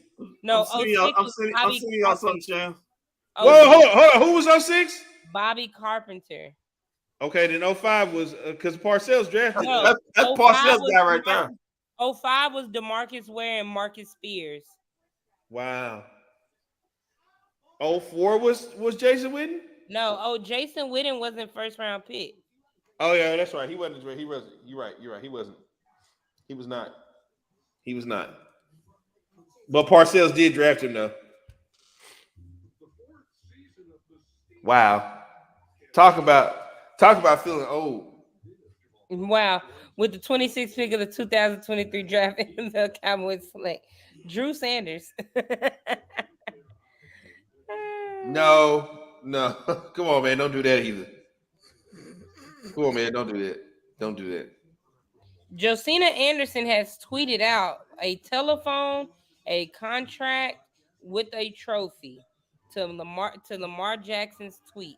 No, I'm sending y'all something, Sham. Whoa, hold on. Who was 06? Bobby Carpenter. Okay, then 05 was because Parcells drafted. No, that's Parcells guy right there. 05 was DeMarcus Ware and Marcus Spears. Wow. 04 was Jason Witten? No, Jason Witten wasn't first round pick. Oh yeah, that's right. He wasn't. You're right. He wasn't. He was not. But Parcells did draft him though. Wow. Talk about feeling old. Wow. With the 26th pick of the 2023 draft, the Cowboys select Drew Sanders. No. Come on, man. Don't do that either. Come on, man. Don't do that. Josina Anderson has tweeted out a telephone, a contract with a trophy to Lamar Jackson's tweet.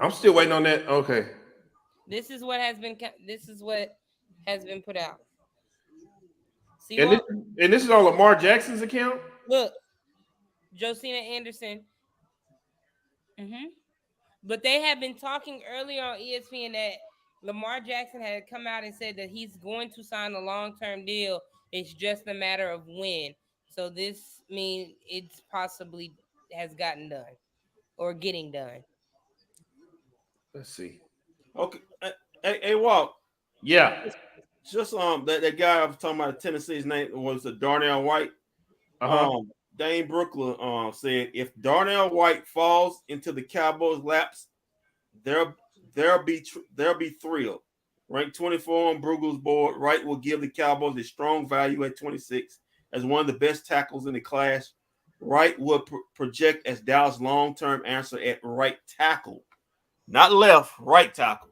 I'm still waiting on that. Okay. This is what has been put out. See and this is on Lamar Jackson's account? Look, Josina Anderson. But they have been talking earlier on ESPN that Lamar Jackson had come out and said that he's going to sign a long-term deal. It's just a matter of when. So this means it's possibly has gotten done or getting done. Let's see. Okay. Hey, Walt. Yeah. Just that guy I was talking about, Tennessee's name was Darnell White. Dane Brooklyn said if Darnell White falls into the Cowboys' laps, they'll be thrilled. Ranked 24 on Brugel's board, Wright will give the Cowboys a strong value at 26 as one of the best tackles in the class. Wright will project as Dallas' long-term answer at right tackle, not left, right tackle.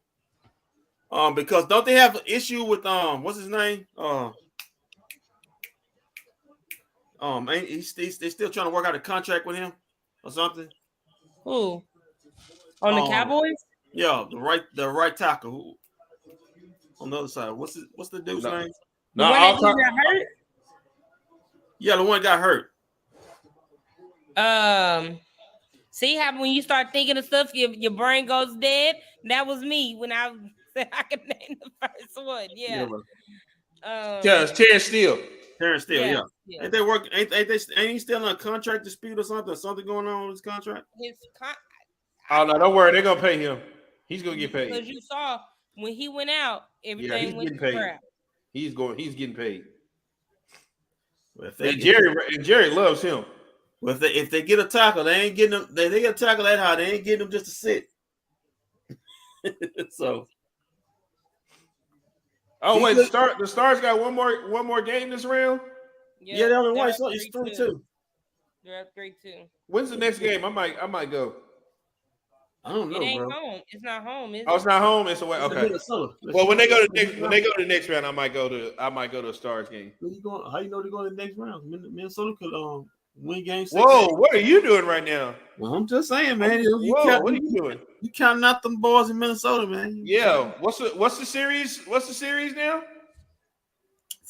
Because don't they have an issue with what's his name? They're still trying to work out a contract with him or something. Who? On the Cowboys? Yeah, the right tackle. on the other side. What's the dude's name? The one that got hurt? Yeah, the one that got hurt. See how when you start thinking of stuff, your brain goes dead? That was me when I said I could name the first one. Yeah. It's Terrence Steele. Terrence Steele, yeah. Ain't they working? Ain't he still on a contract dispute or something? Something going on with his contract? Oh no, don't worry, they're gonna pay him. He's gonna get paid. Because you saw when he went out, everything went to crap. He's getting paid. Well, Jerry loves him. Well, if they get a tackle, they ain't getting them. They get a tackle that high, they ain't getting them just to sit. So. Oh wait, the Stars got one more game this round. Yeah, they're only one. So it's 3-2. They're up 3-2. When's the next game? I might go. I don't know, it ain't bro. home. It's not home. Is Oh, it's not home. It's away. Okay. Well, when they go to the next round, I might go to a Stars game. How you know they're going to the next round? Minnesota could win game 6. Whoa, what are you doing right now? Well, I'm just saying, man. What are you doing? You counting out them boys in Minnesota, man. Yeah. What's the series? What's the series now?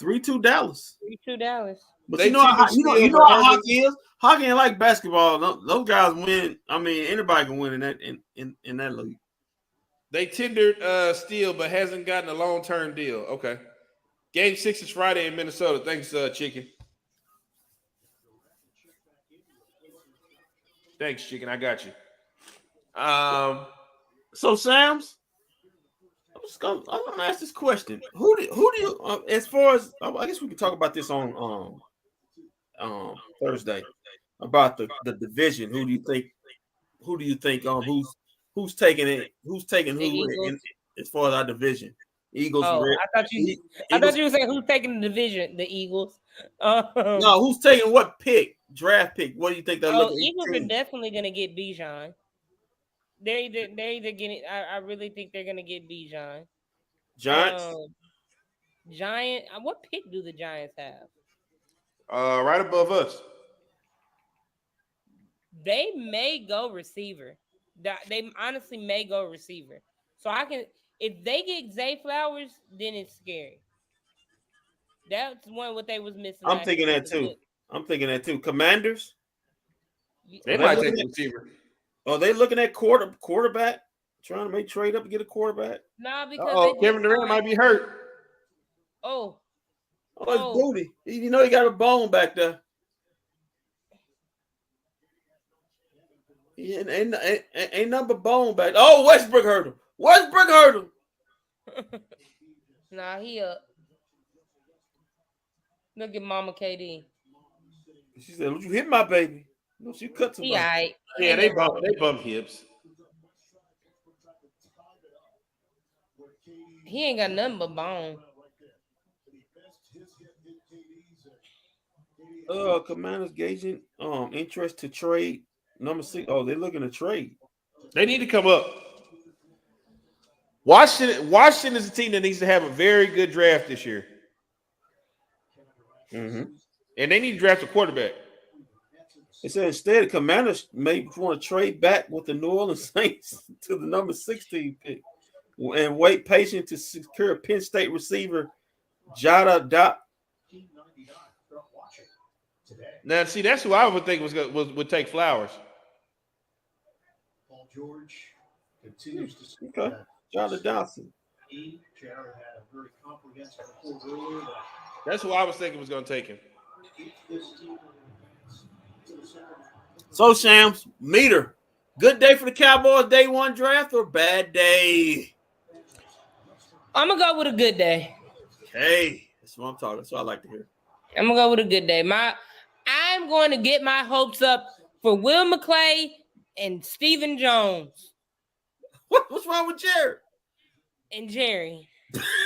3-2 Dallas. 3-2 Dallas. But you know how hockey is. Hockey ain't like basketball. Those guys win. I mean, anybody can win in that league. They tendered Steele, but hasn't gotten a long-term deal. Okay. Game 6 is Friday in Minnesota. Thanks, Chicken. Thanks, Chicken. I got you. So Sam's, I'm gonna ask this question. Who do you as far as I guess we can talk about this on Thursday about the division. Who do you think who's taking it? Who's taking who as far as our division? Eagles. Oh, I thought you were saying who's taking the division. The Eagles. No, who's taking what pick? Draft pick. What do you think they're looking? Eagles are definitely gonna get Bijan. They're either getting. I really think they're gonna get Bijan. Giants. Giant. What pick do the Giants have? Right above us. They may go receiver. They honestly may go receiver. So if they get Zay Flowers, then it's scary. That's what they was missing. I'm thinking that too. Commanders. They might take a receiver. Are they looking at quarterback? Trying to make trade up to get a quarterback? Nah, because Kevin Durant might be hurt. Oh, it's booty. You know he got a bone back there. Ain't number bone back. Oh, Westbrook hurt him. Nah, he up. Look at Mama KD. She said, "Would you hit my baby?" No, she cut somebody. Right. Yeah, they bump hips. He ain't got nothing but bone. Commanders gauging interest to trade number 6. Oh, they're looking to trade. They need to come up. Washington is a team that needs to have a very good draft this year. Mm-hmm. And they need to draft a quarterback. They said instead, the Commanders may want to trade back with the New Orleans Saints to the number 16 pick and wait patient to secure Penn State receiver Jada Dot. Now, see, that's who I would think would take Flowers. Paul George continues to see Jada Dawson. Jared had a very comprehensive report earlier. That's who I was thinking was going to take him. So, Shams, meter. Good day for the Cowboys day 1 draft or bad day? I'm going to go with a good day. Okay. That's what I'm talking. That's what I like to hear. I'm going to go with a good day. I'm going to get my hopes up for Will McClay and Stephen Jones. What's wrong with Jared? And Jerry.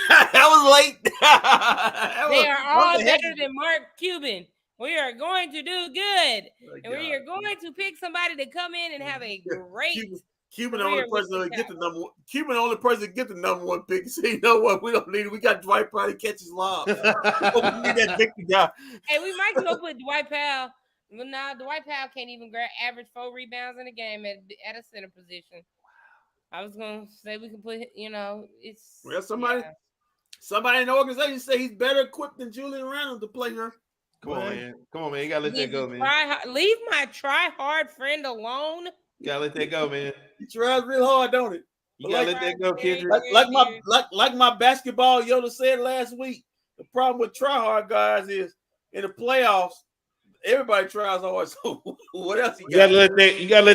That was late. They are all better than Mark Cuban. We are going to do good. And we are going to pick somebody to come in and have a great Cuban the only person that get the number one. Cuban the only person that get the number 1 pick. So you know what? We don't need it. We got Dwight Powell to catch his lob. We need that Victor guy. Hey, we might go put Dwight Powell. Well, now Dwight Powell can't even average 4 rebounds in a game at a center position. I was gonna say we can put, it's well, somebody. Somebody in the organization say he's better equipped than Julian Randle to play her. Come on, man. You gotta let that go, man. Leave my try hard friend alone. You gotta let that go, man. He tries real hard, don't it? You gotta let that go, Kendrick. Like my basketball Yoda said last week. The problem with try hard guys is in the playoffs, everybody tries hard. So what else? You gotta let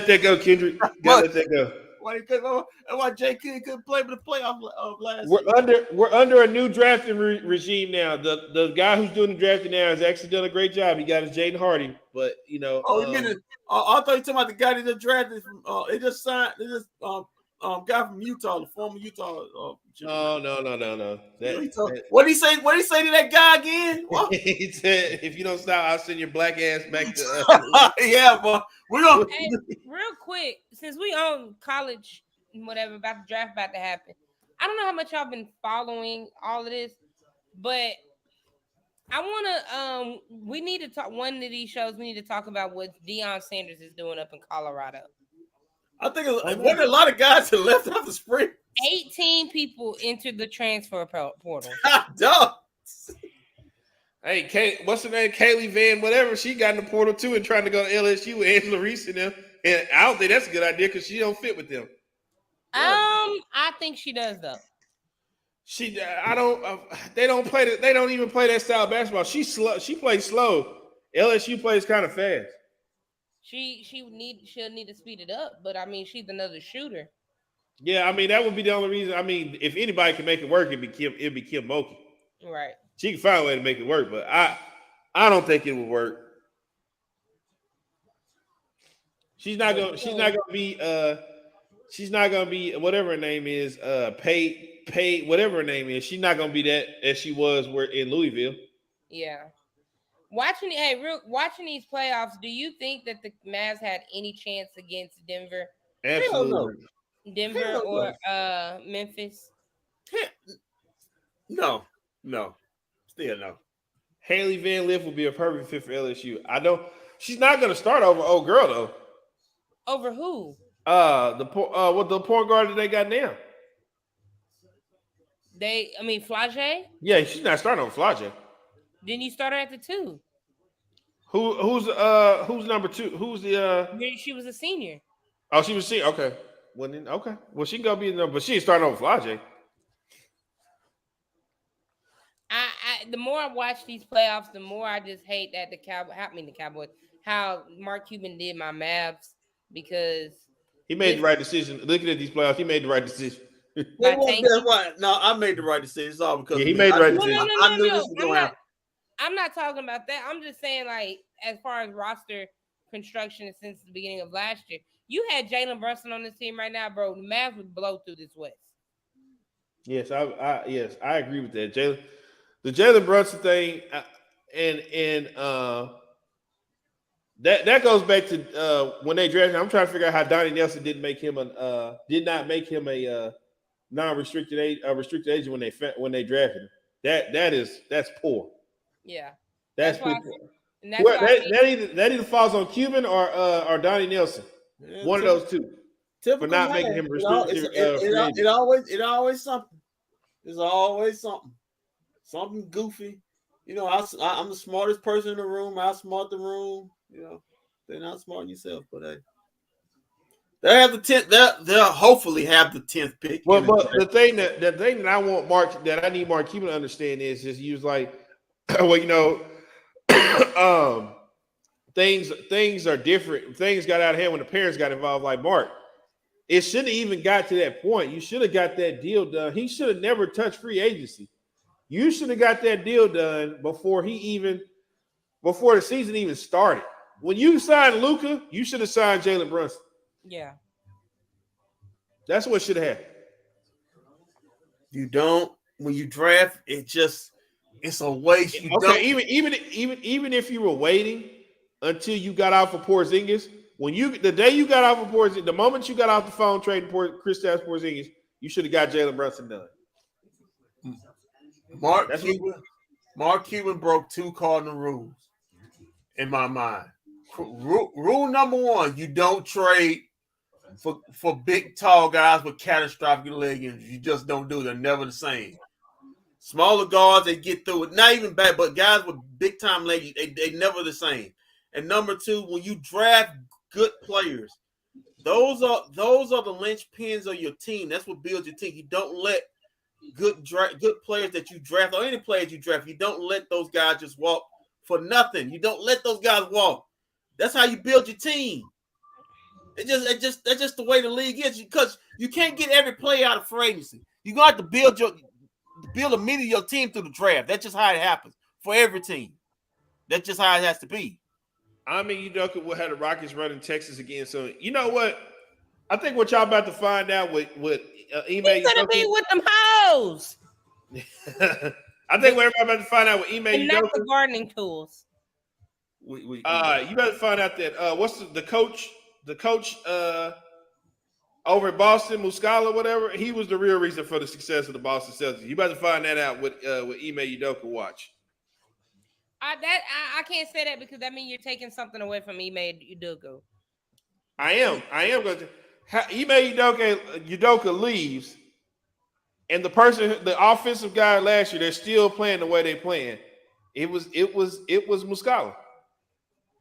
that go, Kendrick. You gotta let that go. Why J. Kidd couldn't play for the playoff last year? We're under a new drafting regime now. The guy who's doing the drafting now has actually done a great job. He got his Jaden Hardy, but you know. I thought you were talking about the guy that just drafted. They just signed. They just guy from Utah, the former Utah. No. What did he say? What did he say to that guy again? He said, "If you don't stop, I'll send your black ass back to." Yeah, but we're gonna. Hey, real quick, since we on college, whatever about the draft about to happen, I don't know how much y'all been following all of this, but I want to. We need to talk. One of these shows, we need to talk about what Deion Sanders is doing up in Colorado. I think wasn't a lot of guys that left off the spring. 18 people entered the transfer portal. Duh. Hey, what's her name? Kaylee Van, whatever. She got in the portal too and trying to go to LSU with Angela Reese and them. And I don't think that's a good idea because she don't fit with them. I think she does though. They don't play. They don't even play that style of basketball. She's slow. She plays slow. LSU plays kind of fast. She'll need to speed it up, but I mean, she's another shooter. Yeah, I mean that would be the only reason. I mean, if anybody can make it work, it'd be Kim Mulkey. Right. She can find a way to make it work, but I don't think it would work. She's not gonna be whatever her name is, paid whatever her name is. She's not gonna be that as she was in Louisville. Yeah. Watching these playoffs, do you think that the Mavs had any chance against Denver? Absolutely. Denver or Memphis? No. Still no. Haley Van Lith will be a perfect fit for LSU. I know she's not going to start over old girl though. Over who? The point guard that they got now. Flage? Yeah, she's not starting over Flage. Didn't you start her at the 2? Who's number 2? Who's the She was a senior. Oh, she was senior. Okay. Well, she can go be but she ain't starting over Flage. The more I watch these playoffs, the more I just hate that the Cowboys, how Mark Cuban did my Mavs because he made the right decision. Looking at these playoffs, he made the right decision. I made the right decision. It's all because he made the right decision. I knew this was going to happen. I'm not talking about that. I'm just saying, like, as far as roster construction since the beginning of last year, you had Jalen Brunson on this team right now, bro. The Mavs would blow through this West. Yes, I agree with that. The Jalen Brunson thing, that goes back to when they drafted him. I'm trying to figure out how Donnie Nelson did not make him a non-restricted restricted agent when they drafted him. That's poor. Yeah, that's poor. That either falls on Cuban or Donnie Nelson. Yeah, one of those two. For not making him restricted. It always something. There's always something goofy. You know, I'm the smartest person in the room. I smart the room. You know, they're not smart yourself, but hey, they have the 10th. They'll hopefully have the 10th pick. Well, but the thing that I want I need Mark Cuban to understand is just use like, well, you know, things are different. Things got out of hand when the parents got involved. Like Mark, it shouldn't have even got to that point. You should have got that deal done. He should have never touched free agency. You should have got that deal done before the season even started. When you signed Luka, you should have signed Jalen Brunson. Yeah. That's what should have happened. You don't. When you draft, it's a waste. Even if you were waiting until you got out for Porzingis, the day you got out for Porzingis, the moment you got off the phone trading Kristaps Porzingis, you should have got Jalen Brunson done. Mark Cuban broke 2 cardinal rules in my mind. Rule number 1: you don't trade for big, tall guys with catastrophic leg injuries. You just don't do it. They're never the same. Smaller guards, they get through it. Not even bad, but guys with big time legs, they never the same. And number two, when you draft good players, those are the linchpins of your team. That's what builds your team. You don't let good players that you draft or any players you draft, you don't let those guys just walk for nothing. You don't let those guys walk. That's how you build your team. That's just the way the league is, because you can't get every player out of free agency. You're gonna have to build immediately your team through the draft. That's just how it happens for every team. That's just how it has to be. I mean, Udoka will have the Rockets running Texas again. So you know what? I think what y'all about to find out with Ime He's gonna be with them hoes. I think we're about to find out with Ime and Udoka. not the gardening tools. You better find out that what's the coach over at Boston, Muscala, whatever. He was the real reason for the success of the Boston Celtics. You better find that out with Ime Udoka watch. I can't say that because that means you're taking something away from Ime Udoka. I am going to. Ime Udoka leaves, and the offensive guy last year, they're still playing the way they playing. It was Muscala.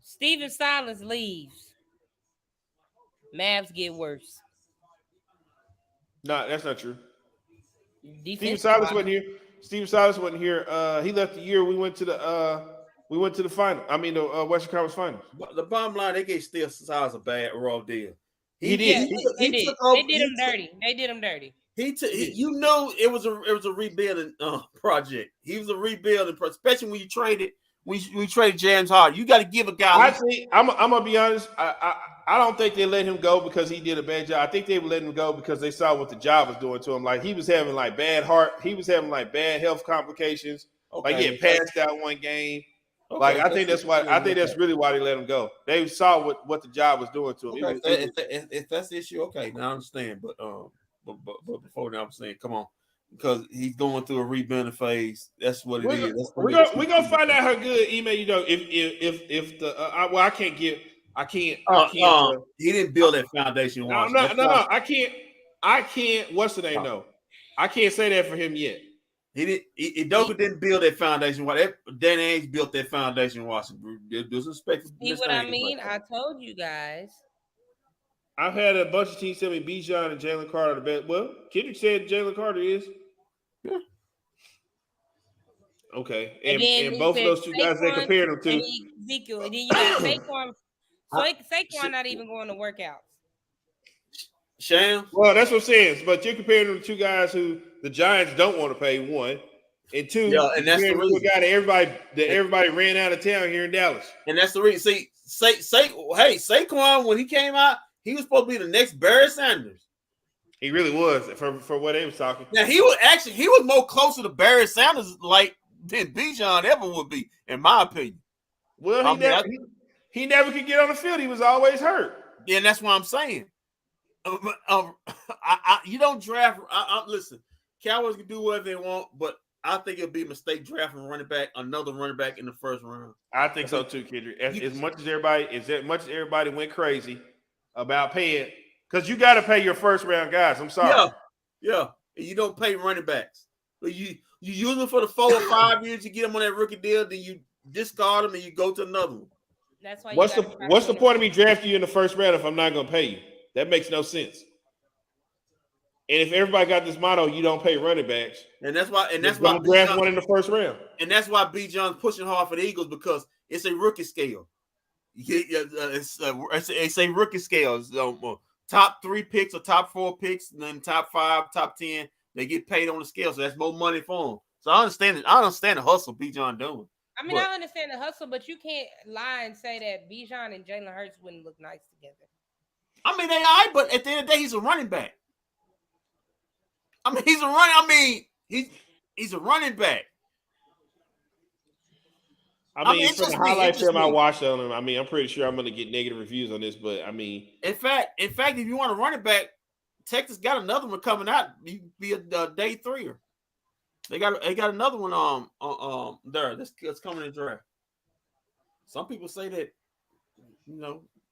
Steven Silas leaves. Mavs get worse. No, that's not true. Steven Silas wasn't here. Steven Silas wasn't here. He left the year we went to the final. I mean the Western Conference Finals. But the bottom line, they gave Steven Silas a bad raw deal. They did him dirty. You know it was a rebuilding project. He was a rebuilding, especially when you traded James Harden. You got to give a guy. I'm gonna be honest. I don't think they let him go because he did a bad job. I think they let him go because they saw what the job was doing to him. Like he was having like bad heart. He was having like bad health complications. Okay. Like he had passed out one game. Okay. Like I think that's why. I think that's really why they let him go. They saw what the job was doing to him. Okay. If that's the issue, okay, now I understand. But before now, I'm saying, come on, because he's going through a rebuilding phase. That's what it is. We're gonna find out how good Ime if the I can't. He didn't build that foundation. No. I can't. What's the name? No, I can't say that for him yet. He didn't. Udoka didn't build that foundation. Dan Ainge built that foundation. Washington. Disrespect. See what I mean? I told you guys. I've had a bunch of teams tell me Bijan and Jalen Carter are the best. Well, Kendrick said Jalen Carter is. Yeah. Okay, and both of those two guys they compared them to Ezekiel, and then you got Saquon. Saquon not even going to workouts. Sham. Well, that's what I'm saying. But you're comparing them to two guys who the Giants don't want to pay, one, and two. Yeah, and that's the reason. A guy that everybody ran out of town here in Dallas. And that's the reason. See, Saquon, when he came out, he was supposed to be the next Barry Sanders. He really was for what they was talking. Now he was more closer to Barry Sanders than Bijan ever would be, in my opinion. Well, he never could get on the field. He was always hurt. Yeah, and that's what I'm saying. You don't draft. Listen, Cowboys can do whatever they want, but I think it'll be a mistake drafting another running back in the first round. I think so too, Kendrick. As much as everybody went crazy about paying, because you got to pay your first round guys. I'm sorry. Yeah. And you don't pay running backs. But you use them for the 4 or 5 years. You get them on that rookie deal, then you discard them and you go to another one. That's why. What's the point of me drafting you in the first round if I'm not going to pay you? That makes no sense. And if everybody got this motto, you don't pay running backs. And that's why draft one in the first round. And that's why Bijan's pushing hard for the Eagles, because it's a rookie scale. It's a rookie scale. Top 3 picks or top 4 picks, and then top 5, top 10, they get paid on the scale. So that's more money for them. So I understand it. I understand the hustle Bijan doing. I mean, I understand the hustle, but you can't lie and say that Bijan and Jalen Hurts wouldn't look nice together. I mean, they all right, but at the end of the day, he's a running back. I mean, he's a running back. I mean, from the highlight film I watched on him, I mean, I'm pretty sure I'm going to get negative reviews on this, but I mean, in fact, if you want a running back, Texas got another one coming out. You be a day 3er. They got another one there that's coming in draft. Some people say that,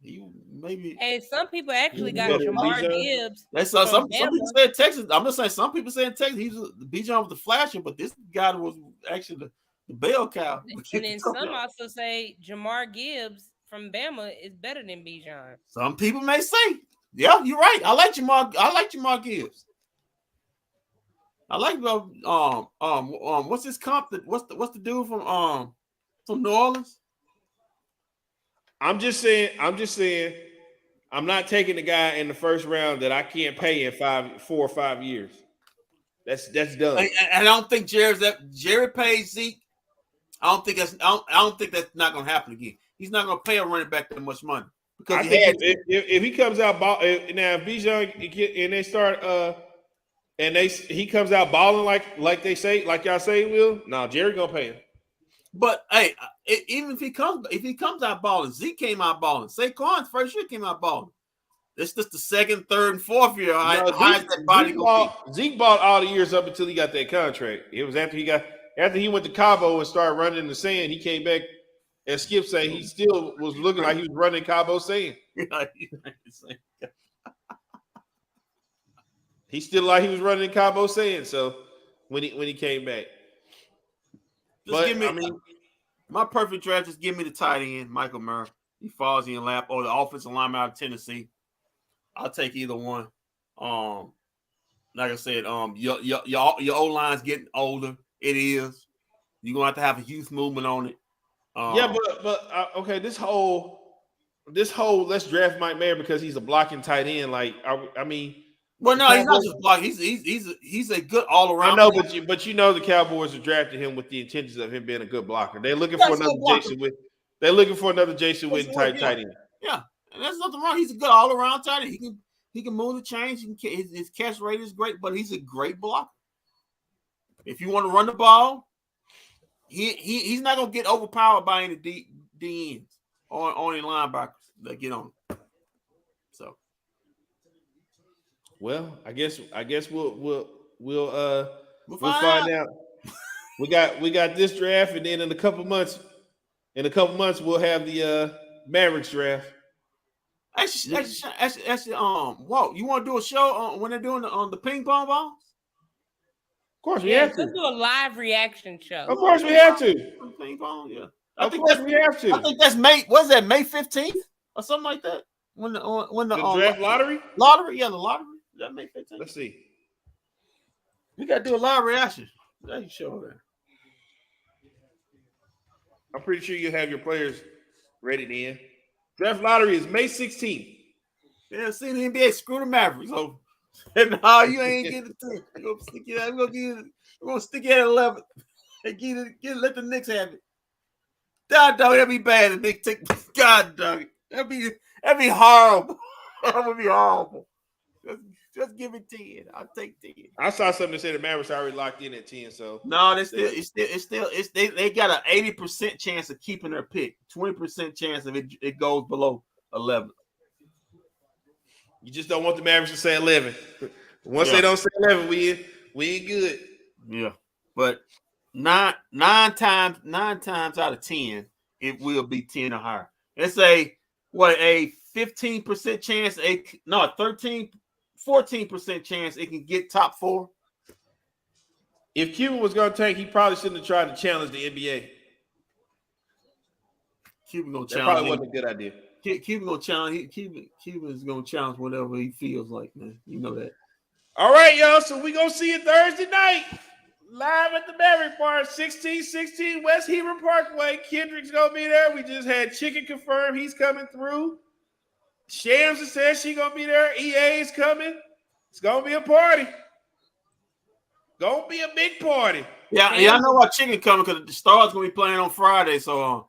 Maybe. And some people actually got better than Jamar Bijan? Gibbs. That's from some people Bama. say Texas. I'm just saying some people saying Texas. Bijan was the flasher, but this guy was actually the bell cow. And then some also say Jamar Gibbs from Bama is better than Bijan. Some people may say, yeah, you're right. I like Jamar Gibbs. I like what's his comp? What's the dude from New Orleans? I'm just saying. I'm not taking the guy in the first round that I can't pay in 4 or 5 years. That's done. And I don't think Jerry pays Zeke. I don't think that's not going to happen again. He's not going to pay a running back that much money because if he comes out now, if Bijan and they start he comes out balling like they say, like y'all say he will. No, Jerry gonna pay him. But hey, even if he comes out balling, Zeke came out balling. Saquon's first year came out balling. It's just the second, third, and fourth year. Zeke balled all the years up until he got that contract. It was after he went to Cabo and started running in the sand. He came back, and Skip say he still was looking like he was running Cabo sand. He still like he was running Cabo sand. So when he came back. My perfect draft, just give me the tight end, Michael Murray. He falls in your lap, or the offensive lineman out of Tennessee. I'll take either one. Like I said, your O-line's getting older. It is. You're gonna have a youth movement on it. Okay. This whole let's draft Mike Mayer because he's a blocking tight end. Well, no, he's not just blocking. He's a good all around. I know, but you know the Cowboys are drafting him with the intentions of him being a good blocker. They're looking for another Jason Witten. They're looking for another Jason Witten tight end. Yeah, and there's nothing wrong. He's a good all around tight end. He can move the chains. His catch rate is great, but he's a great blocker. If you want to run the ball, he's not gonna get overpowered by any D ends or any linebackers that get on him. So. Well, I guess we'll find out. We got this draft, and then in a couple months we'll have the Mavericks draft. Actually, Walt, you want to do a show when they're doing the ping pong balls? Of course we have to. Let's do a live reaction show. Of course we have to. Ping pong, yeah. Of course we have to. I think that's May 15th or something like that. When the draft lottery? Lottery, yeah, the lottery. That May 15th. Let's see. We got to do a live reaction. That you show there. I'm pretty sure you have your players ready then. Draft lottery is May 16th. Yeah, see the NBA screw the Mavericks. So no, you ain't getting it. We're gonna stick it at 11. And let the Knicks have it. God dog, that'd be bad. The Knicks take God dog. That'd be horrible. That would be horrible. Just give it 10. I'll take 10. I saw something that said the Mavericks already locked in at 10. So no, they got an 80% chance of keeping their pick. 20% chance of it goes below 11. You just don't want the Mavericks to say 11. Once they don't say 11, we ain't good. Yeah, but nine times out of 10, it will be 10 or higher. Let's say a 15% chance, 14% chance it can get top 4. If Cuban was going to tank, he probably shouldn't have tried to challenge the NBA. Cuban gonna challenge. That probably wasn't a good idea. Cuban gonna challenge. Cuban is gonna challenge whatever he feels like, man. You know that. All right, y'all. So we gonna see you Thursday night live at the Maverick Bar, 1616 West Hebron Parkway. Kendrick's gonna be there. We just had Chicken confirm he's coming through. Shams says she gonna be there. EA is coming. It's gonna be a party. Gonna be a big party. Yeah, I know why Chicken coming because the Stars gonna be playing on Friday. So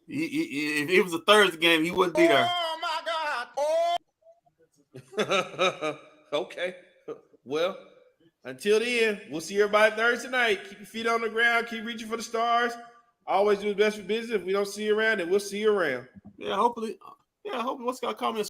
if it was a Thursday game, he wouldn't be there. Oh my God! Okay. Well, until then, we'll see everybody Thursday night. Keep your feet on the ground. Keep reaching for the stars. Always do the best for business. If we don't see you around, then we'll see you around. Yeah, hopefully. Yeah, hopefully. What's gonna call me?